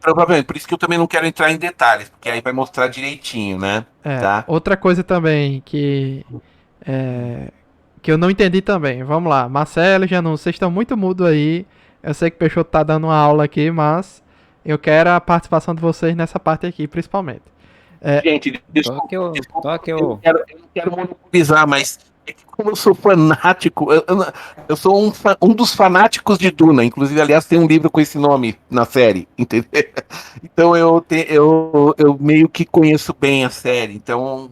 Provavelmente, por isso que eu também não quero entrar em detalhes, porque aí vai mostrar direitinho, né? Tá? Outra coisa também que eu não entendi também. Vamos lá, Marcelo, Janus, vocês estão muito mudos aí. Eu sei que o Peixoto tá dando uma aula aqui, mas eu quero a participação de vocês nessa parte aqui, principalmente. Gente, Eu não quero monopolizar, mas é que como eu sou fanático, eu sou um dos fanáticos de Duna. Inclusive, aliás, tem um livro com esse nome na série, entendeu? Então eu meio que conheço bem a série. Então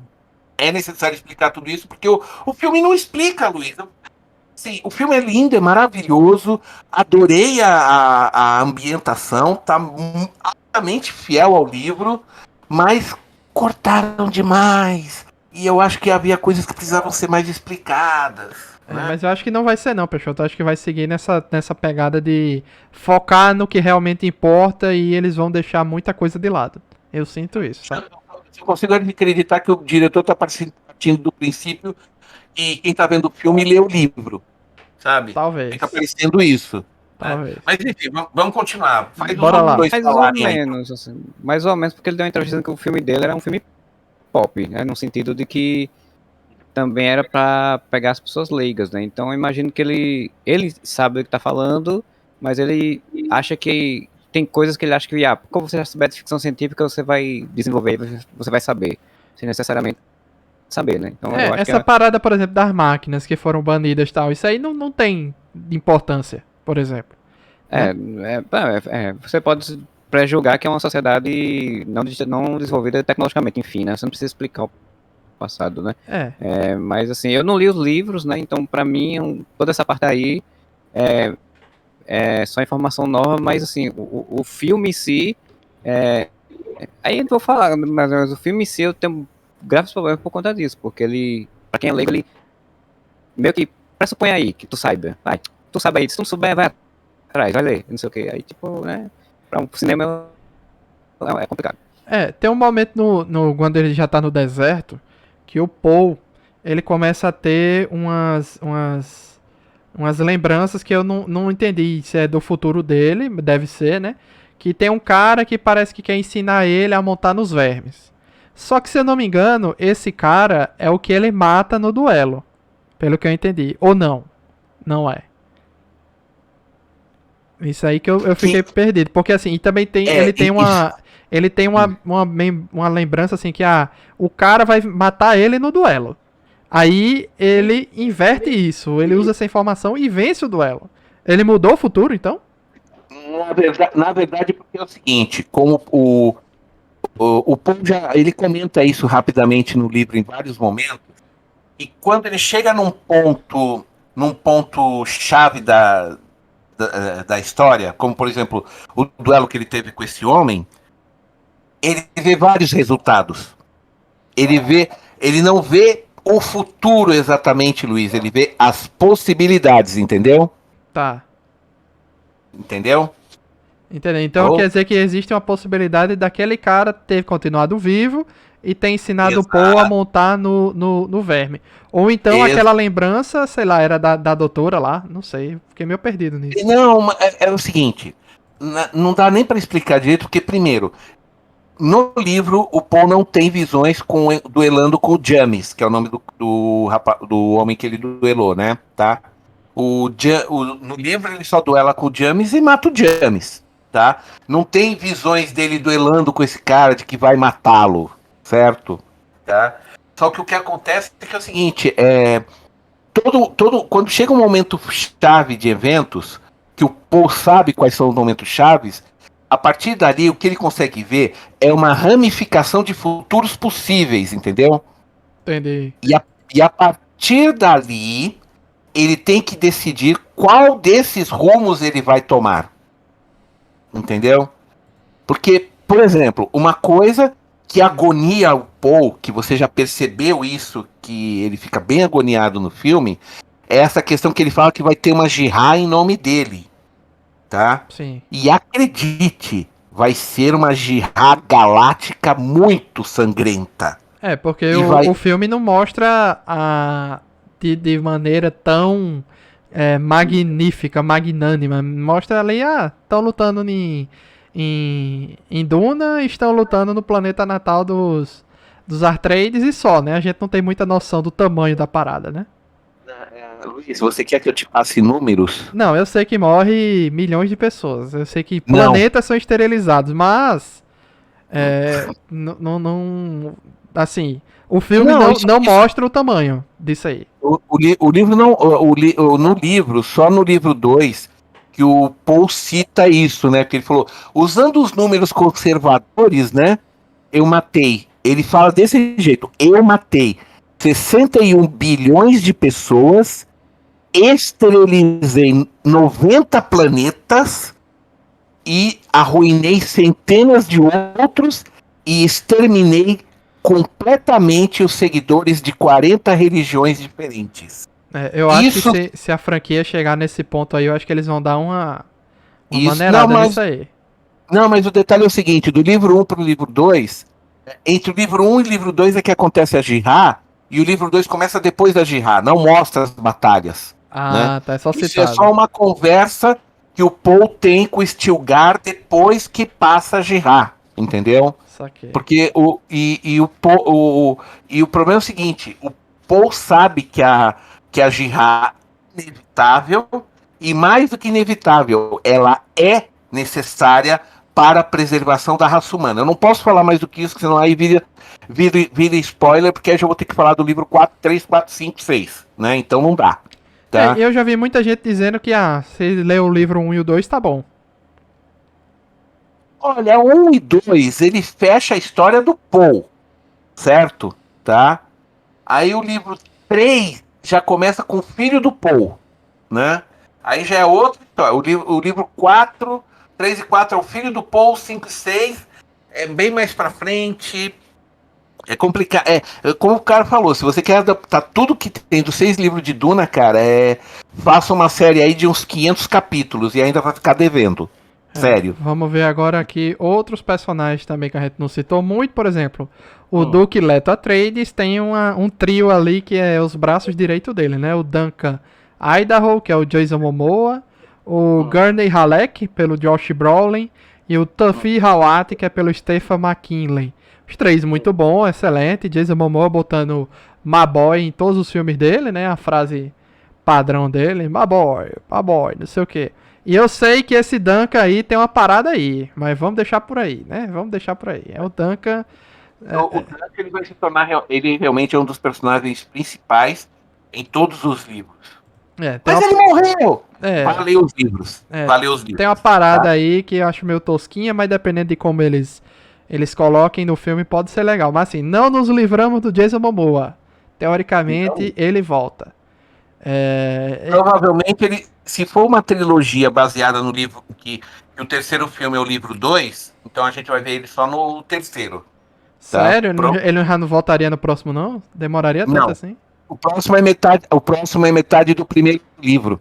é necessário explicar tudo isso, porque o filme não explica, Luiz. Sim, o filme é lindo, é maravilhoso. Adorei a ambientação, tá altamente fiel ao livro, mas cortaram demais. E eu acho que havia coisas que precisavam ser mais explicadas. Né? Mas eu acho que não vai ser não, Peixoto. Eu acho que vai seguir nessa pegada de focar no que realmente importa e eles vão deixar muita coisa de lado. Eu sinto isso, sabe? Eu consigo acreditar que o diretor está partindo do princípio que quem está vendo o filme lê o livro, sabe? Talvez. Fica parecendo isso. Talvez. Mas enfim, vamos continuar. Faz Bora lá. dois mais ou falarem aí. menos, assim, mais ou menos, porque ele deu uma entrevista dizendo que o filme dele era um filme pop, né? No sentido de que também era para pegar as pessoas leigas, né? Então eu imagino que ele sabe o que tá falando, mas ele acha que tem coisas que ele acha que, como você já souber de ficção científica, você vai desenvolver, você vai saber, sem necessariamente saber, né? Então eu acho essa parada, por exemplo, das máquinas que foram banidas e tal, isso aí não tem importância, por exemplo. você pode pré-julgar que é uma sociedade não desenvolvida tecnologicamente, enfim, né? Você não precisa explicar o passado, né? Mas assim, eu não li os livros, né? Então, pra mim, toda essa parte aí é só informação nova, mas assim, o filme em si, aí eu vou falar, mas o filme em si eu tenho graves problemas por conta disso, porque ele, pra quem é leigo, ele meio que pressupõe aí que tu saiba, tu sabe aí, se tu não souber, vai atrás, vai ler, não sei o que, aí tipo, né, pra um cinema é complicado. Tem um momento quando ele já tá no deserto, que o Paul, ele começa a ter umas lembranças que eu não entendi se é do futuro dele, deve ser, né? Que tem um cara que parece que quer ensinar ele a montar nos vermes. Só que, se eu não me engano, esse cara é o que ele mata no duelo. Pelo que eu entendi. Ou não. Não é. Isso aí que eu fiquei perdido. Porque assim, e também tem. Ele tem uma. Ele tem uma lembrança assim que o cara vai matar ele no duelo. Aí ele inverte isso. Ele usa essa informação e vence o duelo. Ele mudou o futuro, então? Na verdade, porque é o seguinte, como o Paul ele comenta isso rapidamente no livro em vários momentos, e quando ele chega num ponto chave da história, como por exemplo o duelo que ele teve com esse homem, ele vê vários resultados. Ele não vê o futuro exatamente, Luiz, ele vê as possibilidades, entendeu? Tá. Entendeu? Entendeu? Então quer dizer que existe uma possibilidade daquele cara ter continuado vivo e ter ensinado o Paul a montar no verme. Ou então aquela lembrança, sei lá, era da doutora lá, não sei, fiquei meio perdido nisso. Não, é o seguinte, não dá nem para explicar direito, porque primeiro, no livro o Paul não tem visões duelando com o James, que é o nome do homem que ele duelou, né? Tá? No livro ele só duela com o James e mata o James, tá? Não tem visões dele duelando com esse cara de que vai matá-lo, certo? Tá? Só que o que acontece é que é o seguinte, quando chega um momento chave de eventos, que o Paul sabe quais são os momentos chaves, a partir dali o que ele consegue ver é uma ramificação de futuros possíveis, entendeu? Entendi. E a partir dali ele tem que decidir qual desses rumos ele vai tomar. Entendeu? Porque, por exemplo, uma coisa que agonia o Paul, que você já percebeu isso, que ele fica bem agoniado no filme, é essa questão que ele fala que vai ter uma jihad em nome dele. Tá? Sim. E acredite, vai ser uma jihad galáctica muito sangrenta. Porque o filme não mostra de maneira tão magnífica, magnânima. Mostra ali, estão lutando em Duna e estão lutando no planeta natal dos Atreides e só, né? A gente não tem muita noção do tamanho da parada, né? Luiz, você quer que eu te passe números? Não, eu sei que morre milhões de pessoas. Eu sei que planetas são esterilizados, mas Assim, o filme não mostra o tamanho disso aí. O livro não. No livro, só no livro 2, que o Paul cita isso, né? Que ele falou: usando os números conservadores, né? Eu matei. Ele fala desse jeito: eu matei 61 bilhões de pessoas, esterilizei 90 planetas e arruinei centenas de outros e exterminei completamente os seguidores de 40 religiões diferentes. Eu acho que se a franquia chegar nesse ponto aí, eu acho que eles vão dar uma maneirada nisso aí. Não, mas o detalhe é o seguinte: do livro 1 pro livro 2, entre o livro 1 e o livro 2 é que acontece a Jihad, e o livro 2 começa depois da Jihad, não mostra as batalhas. Ah, né? tá, é só Isso citado. é só uma conversa que o Paul tem com o Stilgar depois que passa a Jihad, entendeu? Saquei. Porque o problema é o seguinte: o Paul sabe que a Jihad é inevitável, e mais do que inevitável, ela é necessária para a preservação da raça humana. Eu não posso falar mais do que isso, senão aí vira spoiler, porque aí eu já vou ter que falar do livro 4, 3, 4, 5, 6, né? Então não dá. Tá? Eu já vi muita gente dizendo que, se ler o livro 1 e o 2, tá bom. Olha, 1 e 2, ele fecha a história do Paul, certo? Tá? Aí o livro 3 já começa com o filho do Paul, né? Aí já é outra história. O livro 4, 3 e 4 é o filho do Paul, 5 e 6 é bem mais pra frente. É complicado. Como o cara falou, se você quer adaptar tudo que tem dos 6 livros de Duna, cara, faça uma série aí de uns 500 capítulos e ainda vai ficar devendo. Sério. Vamos ver agora aqui outros personagens também que a gente não citou muito. Por exemplo, o Duque Leto Atreides tem um trio ali que é os braços direitos dele, né? O Duncan Idaho, que é o Jason Momoa, o Gurney Halleck, pelo Josh Brolin, e o Tufi Hawat, que é pelo Stephen McKinley. Os 3 muito bom, excelente. Jason Momoa botando My Boy em todos os filmes dele, né? A frase padrão dele, My Boy, não sei o que. E eu sei que esse Duncan aí tem uma parada aí, mas vamos deixar por aí, né? Vamos deixar por aí. É o Duncan. O Duncan, ele vai se tornar. Ele realmente é um dos personagens principais em todos os livros. Mas ele morreu! Valeu os livros. Valeu os livros. Tem uma parada aí que eu acho meio tosquinha, mas dependendo de como eles coloquem no filme, pode ser legal. Mas assim, não nos livramos do Jason Momoa. Teoricamente, ele volta. Provavelmente, se for uma trilogia baseada no livro, que o terceiro filme é o livro 2, então a gente vai ver ele só no terceiro. Sério? Ele já não voltaria no próximo, não? Demoraria tanto assim? O próximo é metade do primeiro livro.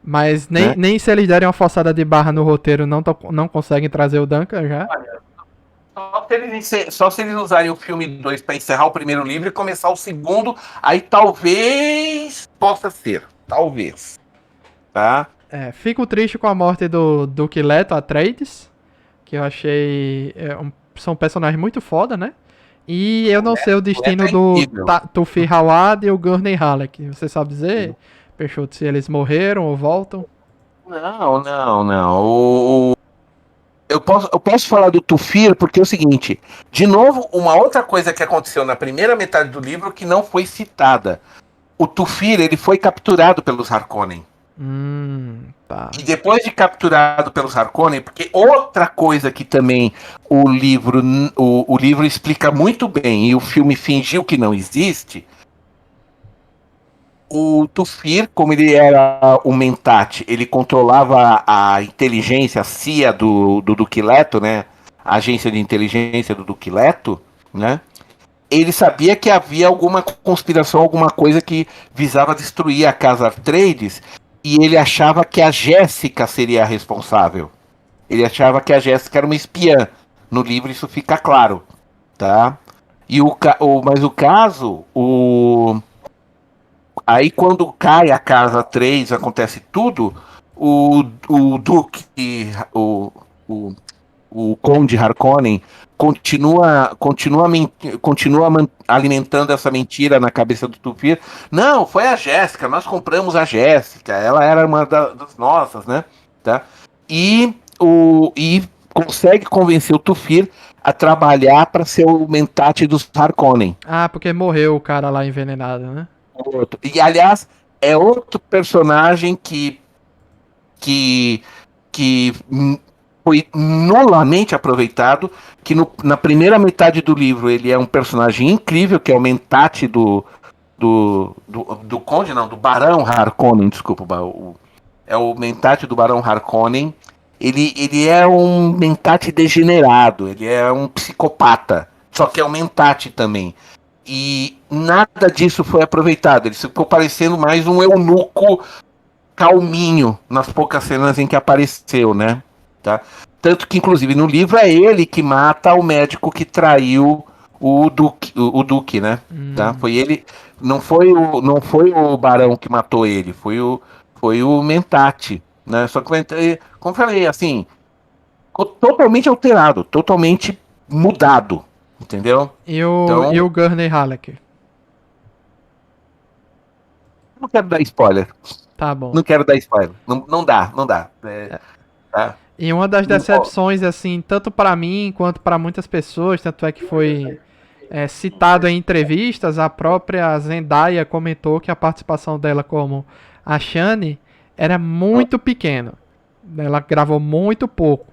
Mas nem se eles derem uma forçada de barra no roteiro, não conseguem trazer o Duncan já? Só se eles usarem o filme 2 para encerrar o primeiro livro e começar o segundo, aí talvez possa ser. Talvez. Tá? Fico triste com a morte do Duque Leto Atreides, que eu achei são personagens muito foda, né? E eu não sei o destino do Tufi Hawat e o Gurney Halleck. Você sabe dizer, Peixoto, se eles morreram ou voltam? Não. Eu posso falar do Tufir porque é o seguinte, de novo, uma outra coisa que aconteceu na primeira metade do livro que não foi citada. O Tufir, ele foi capturado pelos Harkonnen. Tá. E depois de capturado pelos Harkonnen, porque outra coisa que também o livro explica muito bem e o filme fingiu que não existe, o Tufir, como ele era o Mentat, ele controlava a inteligência, a CIA do Duque Leto, né? A agência de inteligência do Duque Leto, né? Ele sabia que havia alguma conspiração, alguma coisa que visava destruir a Casa Atreides, e ele achava que a Jéssica seria a responsável. Ele achava que a Jéssica era uma espiã. No livro isso fica claro, tá? Mas o caso, aí quando cai a Casa 3, acontece tudo, o Duque, o Conde Harkonnen continua alimentando essa mentira na cabeça do Tufir. Não, foi a Jéssica, nós compramos a Jéssica, ela era uma das nossas, né? Tá? E consegue convencer o Thufir a trabalhar para ser o Mentat dos Harkonnen. Ah, porque morreu o cara lá envenenado, né? E, aliás, é outro personagem que, que foi nulamente aproveitado, que na primeira metade do livro ele é um personagem incrível, que é o Mentat do Conde, não, do Barão Harkonnen, desculpa, é o Mentat do Barão Harkonnen. Ele é um Mentat degenerado, ele é um psicopata, só que é um Mentat também. E nada disso foi aproveitado, ele ficou parecendo mais um eunuco calminho nas poucas cenas em que apareceu, né? Tá? Tanto que, inclusive, no livro é ele que mata o médico que traiu o Duque, né? Tá? Foi ele, não foi o Barão que matou ele, foi o Mentat, né? Só que, como eu falei, assim, ficou totalmente alterado, totalmente mudado, entendeu? E Então, o Gurney Halleck? não quero dar spoiler, Tá bom. não quero dar spoiler, não dá. Tá? E uma das decepções, assim, tanto pra mim quanto pra muitas pessoas, tanto é que foi citado em entrevistas, a própria Zendaya comentou que a participação dela como a Shani era muito pequena. Ela gravou muito pouco.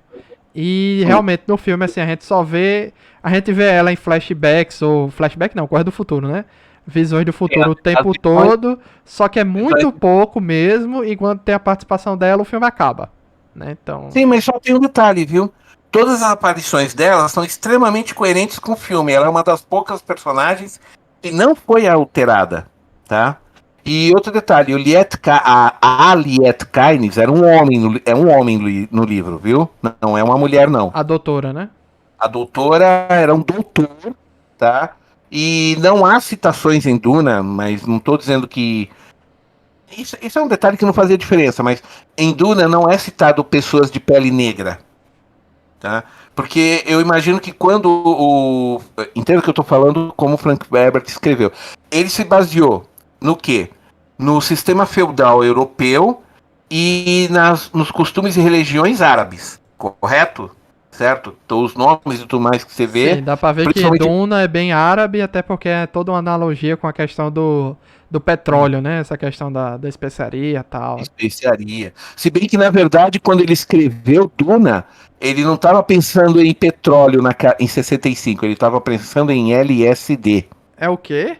E realmente no filme, assim, a gente vê ela em flashbacks, ou flashback não, Corre do Futuro, né? Visões do futuro o tempo todo, só que é muito pouco mesmo, e quando tem a participação dela, o filme acaba. Né? Então... Sim, mas só tem um detalhe, viu? Todas as aparições dela são extremamente coerentes com o filme. Ela é uma das poucas personagens que não foi alterada, tá? E outro detalhe, a Liet Kynes era um homem no livro, viu? Não é uma mulher, não. A doutora, né? A doutora era um doutor, tá? E não há citações em Duna, mas não estou dizendo que... Isso é um detalhe que não fazia diferença, mas em Duna não é citado pessoas de pele negra, tá? Porque eu imagino que quando entendo que eu estou falando como o Frank Herbert escreveu. Ele se baseou no quê? No sistema feudal europeu e nos costumes e religiões árabes, correto? Certo? Então os nomes e tudo mais que você vê... Sim, dá pra ver que Duna é bem árabe, até porque é toda uma analogia com a questão do petróleo, né? Essa questão da especiaria e tal. Especiaria. Se bem que, na verdade, quando ele escreveu Duna, ele não estava pensando em petróleo em 65, ele estava pensando em LSD. É o quê?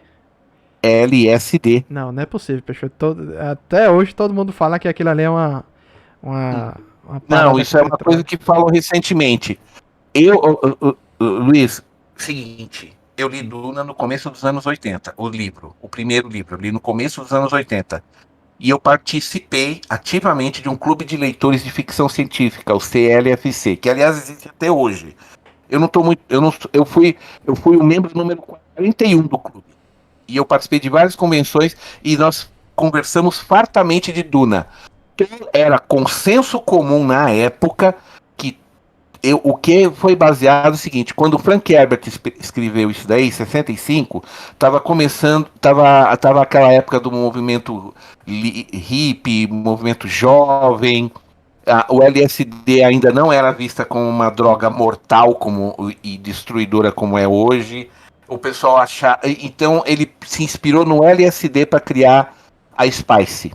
LSD. Não é possível, Peixoto. Até hoje todo mundo fala que aquilo ali é uma não, isso é uma coisa que falam recentemente. Luiz, seguinte, eu li Duna no começo dos anos 80, o primeiro livro, eu li no começo dos anos 80. E eu participei ativamente de um clube de leitores de ficção científica, o CLFC, que aliás existe até hoje. Eu fui o membro número 41 do clube. E eu participei de várias convenções e nós conversamos fartamente de Duna. Era consenso comum na época que o que foi baseado no seguinte: quando o Frank Herbert escreveu isso daí, em 65, tava aquela época do movimento hippie, movimento jovem. O LSD ainda não era vista como uma droga mortal e destruidora como é hoje. O pessoal achava. Então ele se inspirou no LSD para criar a Spice.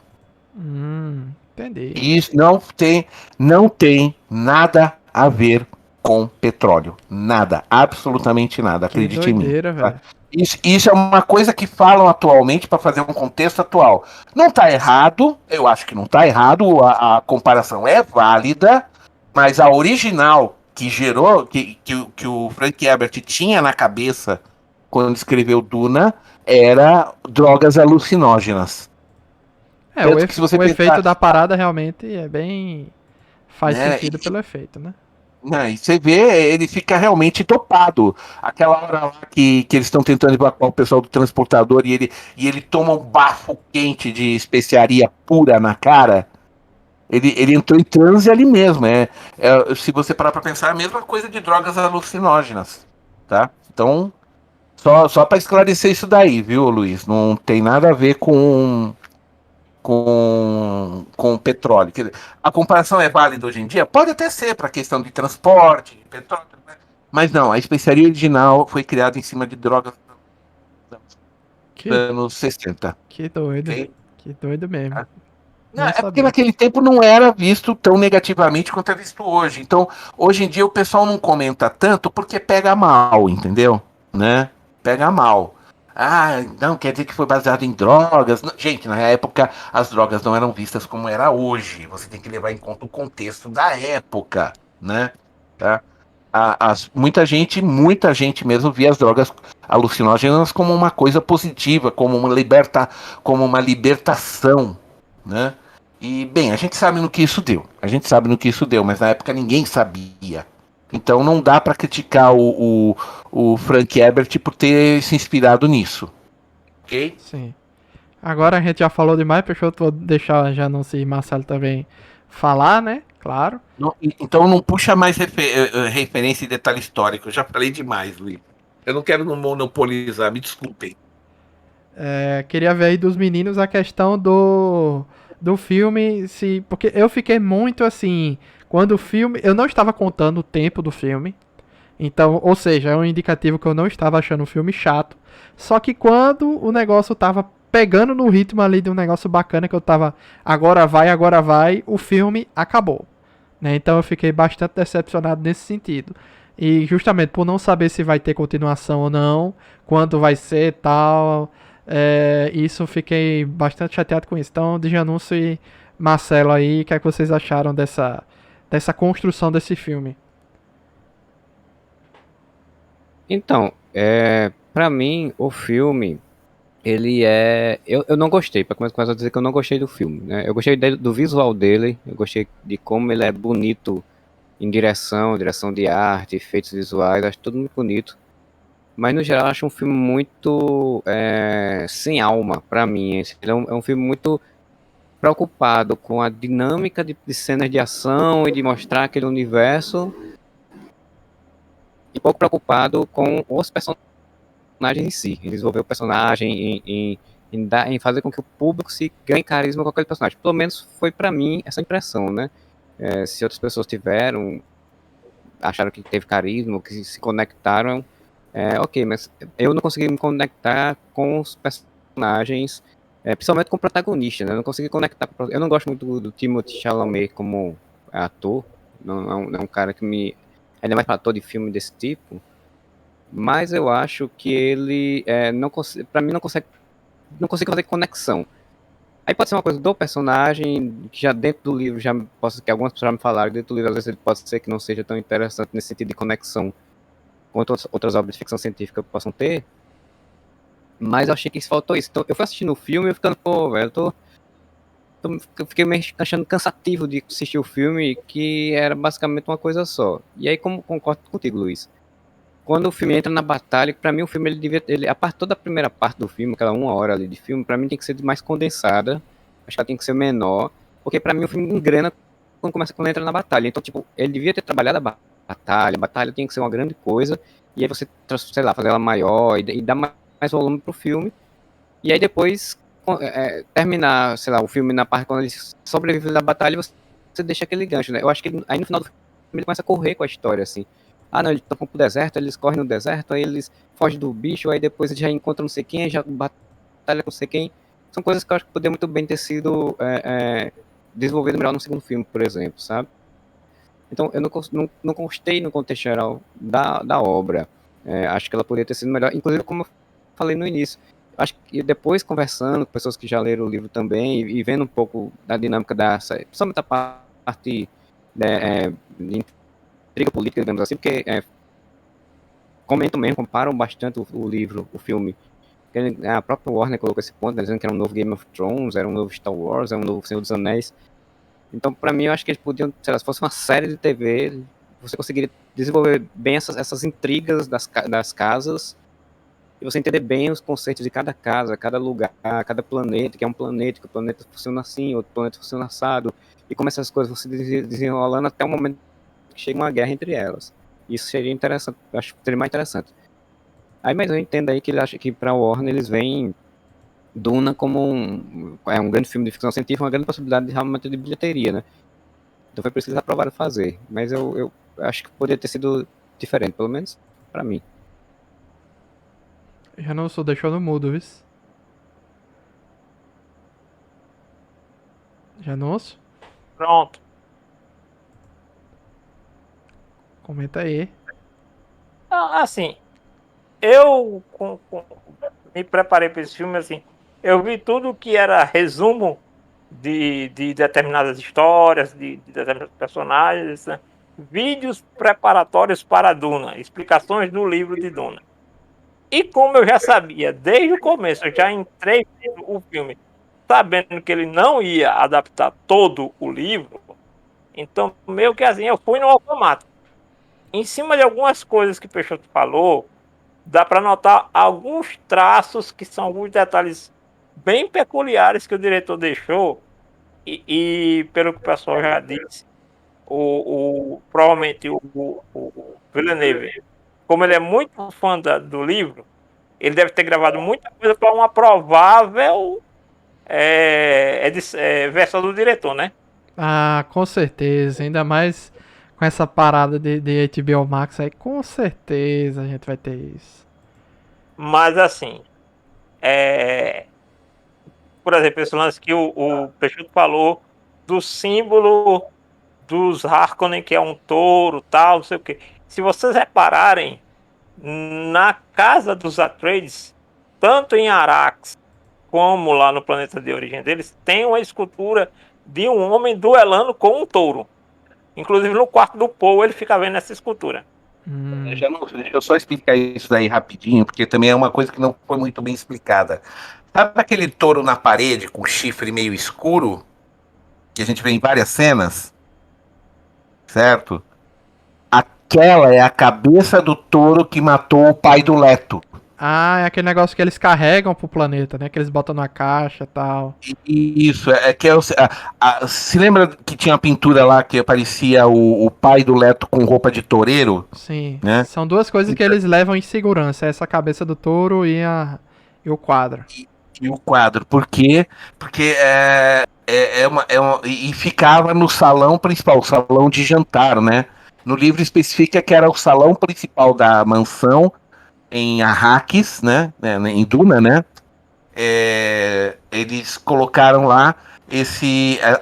Entendi. Isso não tem nada a ver com petróleo. Nada, absolutamente nada, acredite em mim. Tá? Isso é uma coisa que falam atualmente para fazer um contexto atual. Não está errado, eu acho que não está errado, a comparação é válida, mas a original que gerou, que o Frank Herbert tinha na cabeça quando escreveu Duna, era drogas alucinógenas. O efeito da parada realmente é bem... Faz sentido pelo efeito, né? E você vê, ele fica realmente topado. Aquela hora lá que eles estão tentando evacuar o pessoal do transportador e ele toma um bafo quente de especiaria pura na cara. Ele entrou em transe ali mesmo. Se você parar pra pensar, é a mesma coisa de drogas alucinógenas. Tá? Então, só para esclarecer isso daí, viu, Luiz? Não tem nada a ver com com petróleo. Quer dizer, a comparação é válida hoje em dia? Pode até ser para a questão de transporte, de petróleo, né? Mas não, a especiaria original foi criada em cima de drogas dos Que, anos 60. que doido. Ok? Que doido mesmo. Não, Não é porque sabia. naquele tempo não era visto tão negativamente quanto é visto hoje. Então, hoje em dia o pessoal não comenta tanto porque pega mal, entendeu? Né? Pega mal. Ah, não, quer dizer que foi baseado em drogas. Gente, na época as drogas não eram vistas como era hoje. Você tem que levar em conta o contexto da época, né? Tá? Muita gente mesmo via as drogas alucinógenas como uma coisa positiva, como uma libertação, né? E, bem, a gente sabe no que isso deu. A gente sabe no que isso deu, mas na época ninguém sabia. Então não dá para criticar o Frank Herbert por ter se inspirado nisso. Ok? Sim. Agora a gente já falou demais, Peixoto, vou deixar já não se Marcelo também falar, né? Claro. Então não puxa mais referência e detalhe histórico. Eu já falei demais, Luiz. Eu não quero monopolizar, me desculpem. Queria ver aí dos meninos a questão do filme, se porque eu fiquei muito assim, quando o filme, eu não estava contando o tempo do filme. Então, ou seja, é um indicativo que eu não estava achando o filme chato. Só que quando o negócio tava pegando no ritmo ali de um negócio bacana que eu tava agora vai, o filme acabou. Né? Então eu fiquei bastante decepcionado nesse sentido. E justamente por não saber se vai ter continuação ou não, quando vai ser tal, isso fiquei bastante chateado com isso. Então, Djanúncio e Marcelo aí, o que é que vocês acharam dessa construção desse filme? Então, para mim, o filme, ele é. Eu não gostei, para começar a dizer que eu não gostei do filme, né? Eu gostei do visual dele, eu gostei de como ele é bonito em direção de arte, efeitos visuais, acho tudo muito bonito. Mas no geral, acho um filme muito sem alma, para mim. Ele é um filme muito preocupado com a dinâmica de cenas de ação e de mostrar aquele universo, e pouco preocupado com os personagens em si, em desenvolver o personagem, em fazer com que o público se ganhe carisma com aquele personagem. Pelo menos foi para mim essa impressão, né? Se outras pessoas tiveram, acharam que teve carisma, que se conectaram, ok, mas eu não consegui me conectar com os personagens, principalmente com o protagonista, né? Eu não consegui conectar eu não gosto muito do Timothée Chalamet como ator, não é um cara que me... Ainda mais para ator de filme desse tipo, mas eu acho que ele não consegue, para mim não consigo fazer conexão. Aí pode ser uma coisa do personagem, que já dentro do livro, que algumas pessoas já me falaram, dentro do livro às vezes ele pode ser que não seja tão interessante nesse sentido de conexão quanto outras obras de ficção científica possam ter, mas eu achei que faltou isso. Então eu fui assistindo o filme e eu ficando, pô, velho, eu fiquei meio achando cansativo de assistir o filme, que era basicamente uma coisa só. E aí, como concordo contigo, Luiz, quando o filme entra na batalha, pra mim o filme toda a primeira parte do filme, aquela 1 hora ali de filme, pra mim tem que ser mais condensada. Acho que ela tem que ser menor, porque pra mim o filme engrena quando entra na batalha. Então, tipo, ele devia ter trabalhado a batalha tem que ser uma grande coisa, e aí você, sei lá, fazer ela maior e dar mais volume pro filme. E aí depois terminar, sei lá, o filme na parte quando ele sobrevive da batalha, você deixa aquele gancho, né? Eu acho que aí no final do filme ele começa a correr com a história, assim. Ah, não, eles estão pro deserto, eles correm no deserto, aí eles fogem do bicho, aí depois eles já encontram não sei quem, já batalha com não sei quem. São coisas que eu acho que poderia muito bem ter sido desenvolvido melhor no segundo filme, por exemplo, sabe? Então, eu não gostei no contexto geral da obra. Acho que ela poderia ter sido melhor, inclusive como eu falei no início. Acho que depois conversando com pessoas que já leram o livro também e vendo um pouco da dinâmica principalmente a parte de intriga política, digamos assim, porque comentam mesmo, comparam bastante o livro, o filme. A própria Warner colocou esse ponto, dizendo que era um novo Game of Thrones, era um novo Star Wars, era um novo Senhor dos Anéis. Então, para mim, eu acho que eles podiam, sei lá, se fosse uma série de TV, você conseguiria desenvolver bem essas intrigas das casas, e você entender bem os conceitos de cada casa, cada lugar, cada planeta, que é um planeta, que o planeta funciona assim, outro planeta funciona assado, e como essas coisas vão se desenrolando até o momento que chega uma guerra entre elas. Isso seria interessante, acho que seria mais interessante. Aí, mas eu entendo aí que ele acha que para Warner eles vêm Duna como um grande filme de ficção científica, uma grande possibilidade de realmente de bilheteria, né? Então foi preciso aprovar fazer. Mas eu acho que poderia ter sido diferente, pelo menos pra mim. Já não sou deixou no mudo, viu? Já não ouço? Pronto. Comenta aí. Assim, eu me preparei para esse filme, assim, eu vi tudo que era resumo de determinadas histórias, de determinados personagens, né? Vídeos preparatórios para Duna, explicações do livro de Duna. E como eu já sabia desde o começo, eu já entrei no filme sabendo que ele não ia adaptar todo o livro, então meio que assim, eu fui no automático. Em cima de algumas coisas que o Peixoto falou, dá para notar alguns traços que são alguns detalhes bem peculiares que o diretor deixou e pelo que o pessoal já disse, provavelmente o Villeneuve, como ele é muito fã do livro, ele deve ter gravado muita coisa para uma provável versão do diretor, né? Ah, com certeza. Ainda mais com essa parada de HBO Max aí, com certeza a gente vai ter isso. Mas assim, por exemplo, esse lance que o Peixoto falou do símbolo dos Harkonnen, que é um touro, tal, não sei o quê. Se vocês repararem, na casa dos Atreides, tanto em Arax como lá no planeta de origem deles, tem uma escultura de um homem duelando com um touro. Inclusive no quarto do Poe ele fica vendo essa escultura. Já não, deixa eu só explicar isso daí rapidinho, porque também é uma coisa que não foi muito bem explicada. Sabe aquele touro na parede com chifre meio escuro, que a gente vê em várias cenas, certo? Aquela é a cabeça do touro que matou o pai do Leto. Ah, é aquele negócio que eles carregam pro planeta, né? Que eles botam na caixa e tal. Isso, se lembra que tinha uma pintura lá que aparecia o pai do Leto com roupa de toureiro, Sim. né? São duas coisas que eles levam em segurança. Essa cabeça do touro e o quadro. E o quadro, por quê? Porque e ficava no salão principal, o salão de jantar, né? No livro especifica que era o salão principal da mansão em Arrakis, né? Em Duna, né? Eles colocaram lá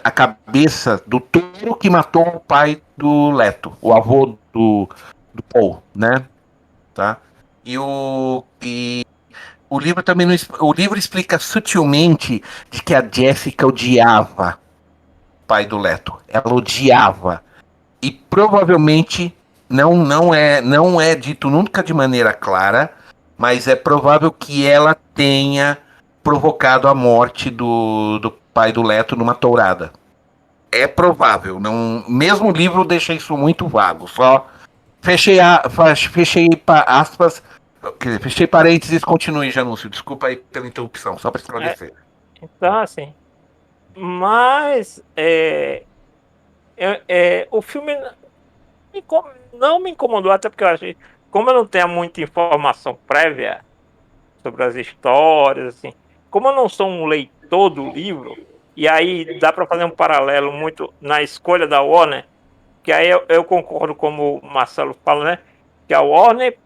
a cabeça do touro que matou o pai do Leto, o avô do Paul, né? Tá? O livro também o livro explica sutilmente de que a Jessica odiava o pai do Leto. Ela odiava. E provavelmente não é dito nunca de maneira clara, mas é provável que ela tenha provocado a morte do pai do Leto numa tourada. É provável, não, mesmo o livro deixa isso muito vago. Só fechei aspas, fechei parênteses, continue, Janúncio. Desculpa aí pela interrupção, só para esclarecer. Então, assim, mas o filme não me incomodou, até porque eu achei, como eu não tenho muita informação prévia sobre as histórias, assim, como eu não sou um leitor do livro, e aí dá para fazer um paralelo muito na escolha da Warner, que aí eu concordo como o Marcelo fala, né? Que a Warner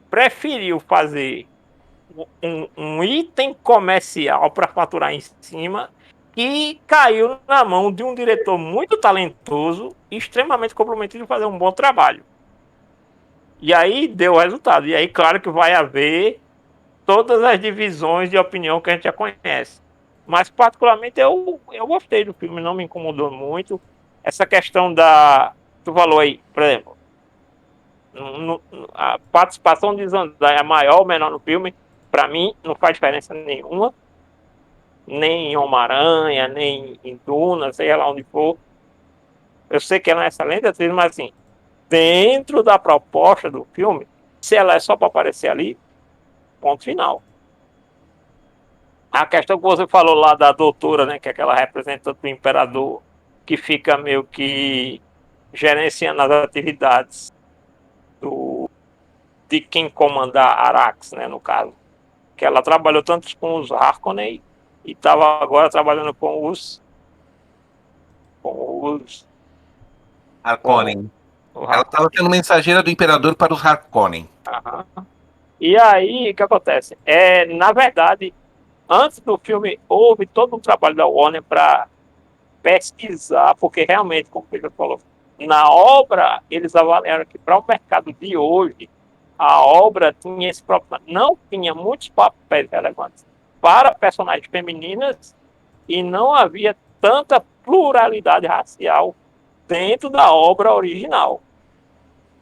preferiu fazer um item comercial para faturar em cima e caiu na mão de um diretor muito talentoso e extremamente comprometido em fazer um bom trabalho. E aí deu o resultado. E aí, claro que vai haver todas as divisões de opinião que a gente já conhece. Mas, particularmente, eu gostei do filme, não me incomodou muito. Essa questão tu falou aí, por exemplo, a participação de Zendaya é maior ou menor no filme, para mim, não faz diferença nenhuma. Nem em Homem-Aranha, nem em Duna, sei lá onde for. Eu sei que ela é uma excelente atriz, mas assim, dentro da proposta do filme, se ela é só para aparecer ali, ponto final. A questão que você falou lá da doutora, né, que é aquela representante do imperador, que fica meio que gerenciando as atividades de quem comanda Arax, né, no caso. Que ela trabalhou tanto com os Harkonnen e estava agora trabalhando com os com Harkonnen. o Ela estava sendo mensageira do imperador para os Harkonnen. Aham. E aí, o que acontece? Na verdade, antes do filme, houve todo um trabalho da Warner para pesquisar, porque realmente, como o Pedro falou, na obra, eles avaliaram que para o mercado de hoje, a obra tinha esse problema, não tinha muitos papéis relevantes para personagens femininas e não havia tanta pluralidade racial dentro da obra original.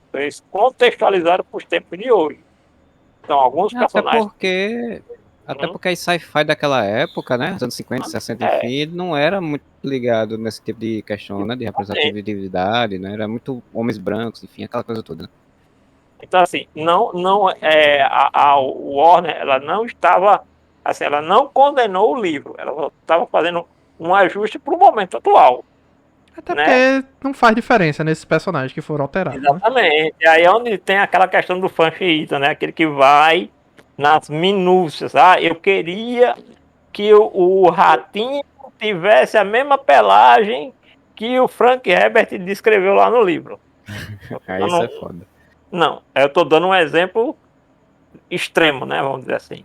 Então, eles contextualizaram para os tempos de hoje. Então, alguns Até personagens. porque. Até porque a sci-fi daquela época, né? Os anos 50, 60, enfim, ele não era muito ligado nesse tipo de questão, né? De representatividade, né? Era muito homens brancos, enfim, aquela coisa toda. Então, assim, a Warner, ela não estava, assim, ela não condenou o livro, ela estava fazendo um ajuste para o momento atual. Até né? porque não faz diferença nesses personagens que foram alterados. Né? Exatamente. E aí é onde tem aquela questão do fã xiita, né? Aquele que vai nas minúcias. Ah, eu queria que o ratinho tivesse a mesma pelagem que o Frank Herbert descreveu lá no livro. Aí isso é foda. Não, eu estou dando um exemplo extremo, né? Vamos dizer assim.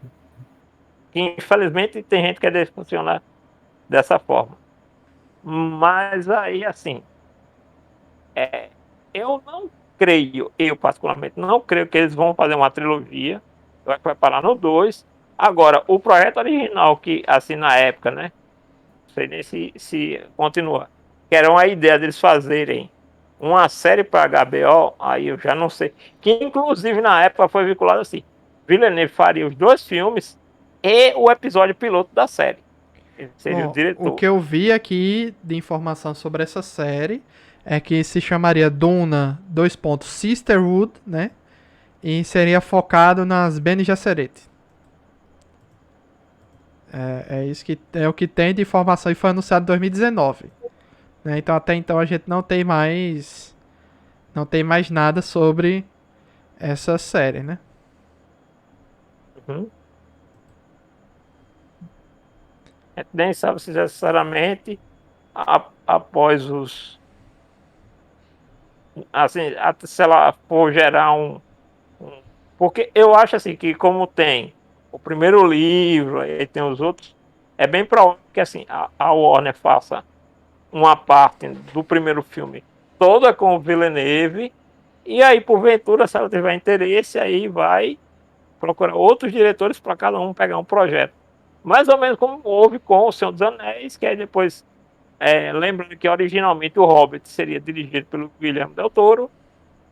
Que infelizmente tem gente que quer funcionar dessa forma. Mas aí, assim, eu não creio, eu particularmente não creio que eles vão fazer uma trilogia. Eu acho que vai parar no 2. Agora, o projeto original, que assim na época, né? Não sei nem se continua. Que era uma ideia deles fazerem uma série para HBO, aí eu já não sei. Que inclusive na época foi vinculado assim. Villeneuve faria os 2 filmes e o episódio piloto da série. Ele seria o diretor. O que eu vi aqui de informação sobre essa série é que se chamaria Duna Sisterhood, né? E seria focado nas Bene Gesserit. É isso que é o que tem de informação e foi anunciado em 2019. Né? Então até então a gente não tem mais nada sobre essa série, né? Uhum. A gente nem sabe se necessariamente após os. Assim, se ela for gerar porque eu acho assim que, como tem o primeiro livro, e tem os outros, é bem provável que assim, a Warner faça uma parte do primeiro filme toda com o Villeneuve, e aí, porventura, se ela tiver interesse, aí vai procurar outros diretores para cada um pegar um projeto. Mais ou menos como houve com O Senhor dos Anéis, que aí depois, lembrando que originalmente o Hobbit seria dirigido pelo Guilherme Del Toro,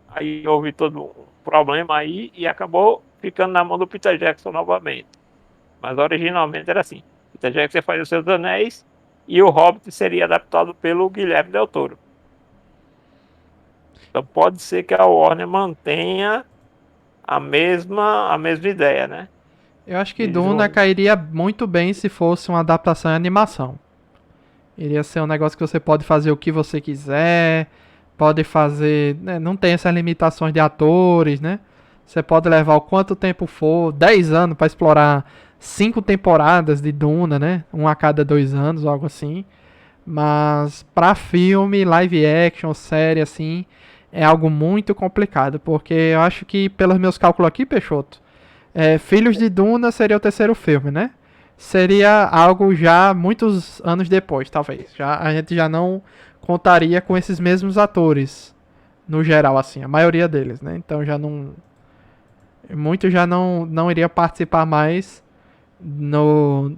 aí houve todo um problema aí e acabou ficando na mão do Peter Jackson novamente. Mas originalmente era assim: Peter Jackson fazia O Senhor dos Anéis e o Hobbit seria adaptado pelo Guilherme Del Toro. Então pode ser que a Warner mantenha a mesma ideia, né? Eu acho que Duna cairia muito bem se fosse uma adaptação em animação. Iria ser um negócio que você pode fazer o que você quiser, pode fazer, né, não tem essas limitações de atores, né? Você pode levar o quanto tempo for, 10 anos para explorar 5 temporadas de Duna, né? Um a cada 2 anos, algo assim. Mas para filme, live action, série assim, é algo muito complicado, porque eu acho que pelos meus cálculos aqui, Peixoto, Filhos de Duna seria o terceiro filme, né? Seria algo já muitos anos depois, talvez. A gente já não contaria com esses mesmos atores, no geral, assim, a maioria deles, né? Então já não... Muitos já não iria participar mais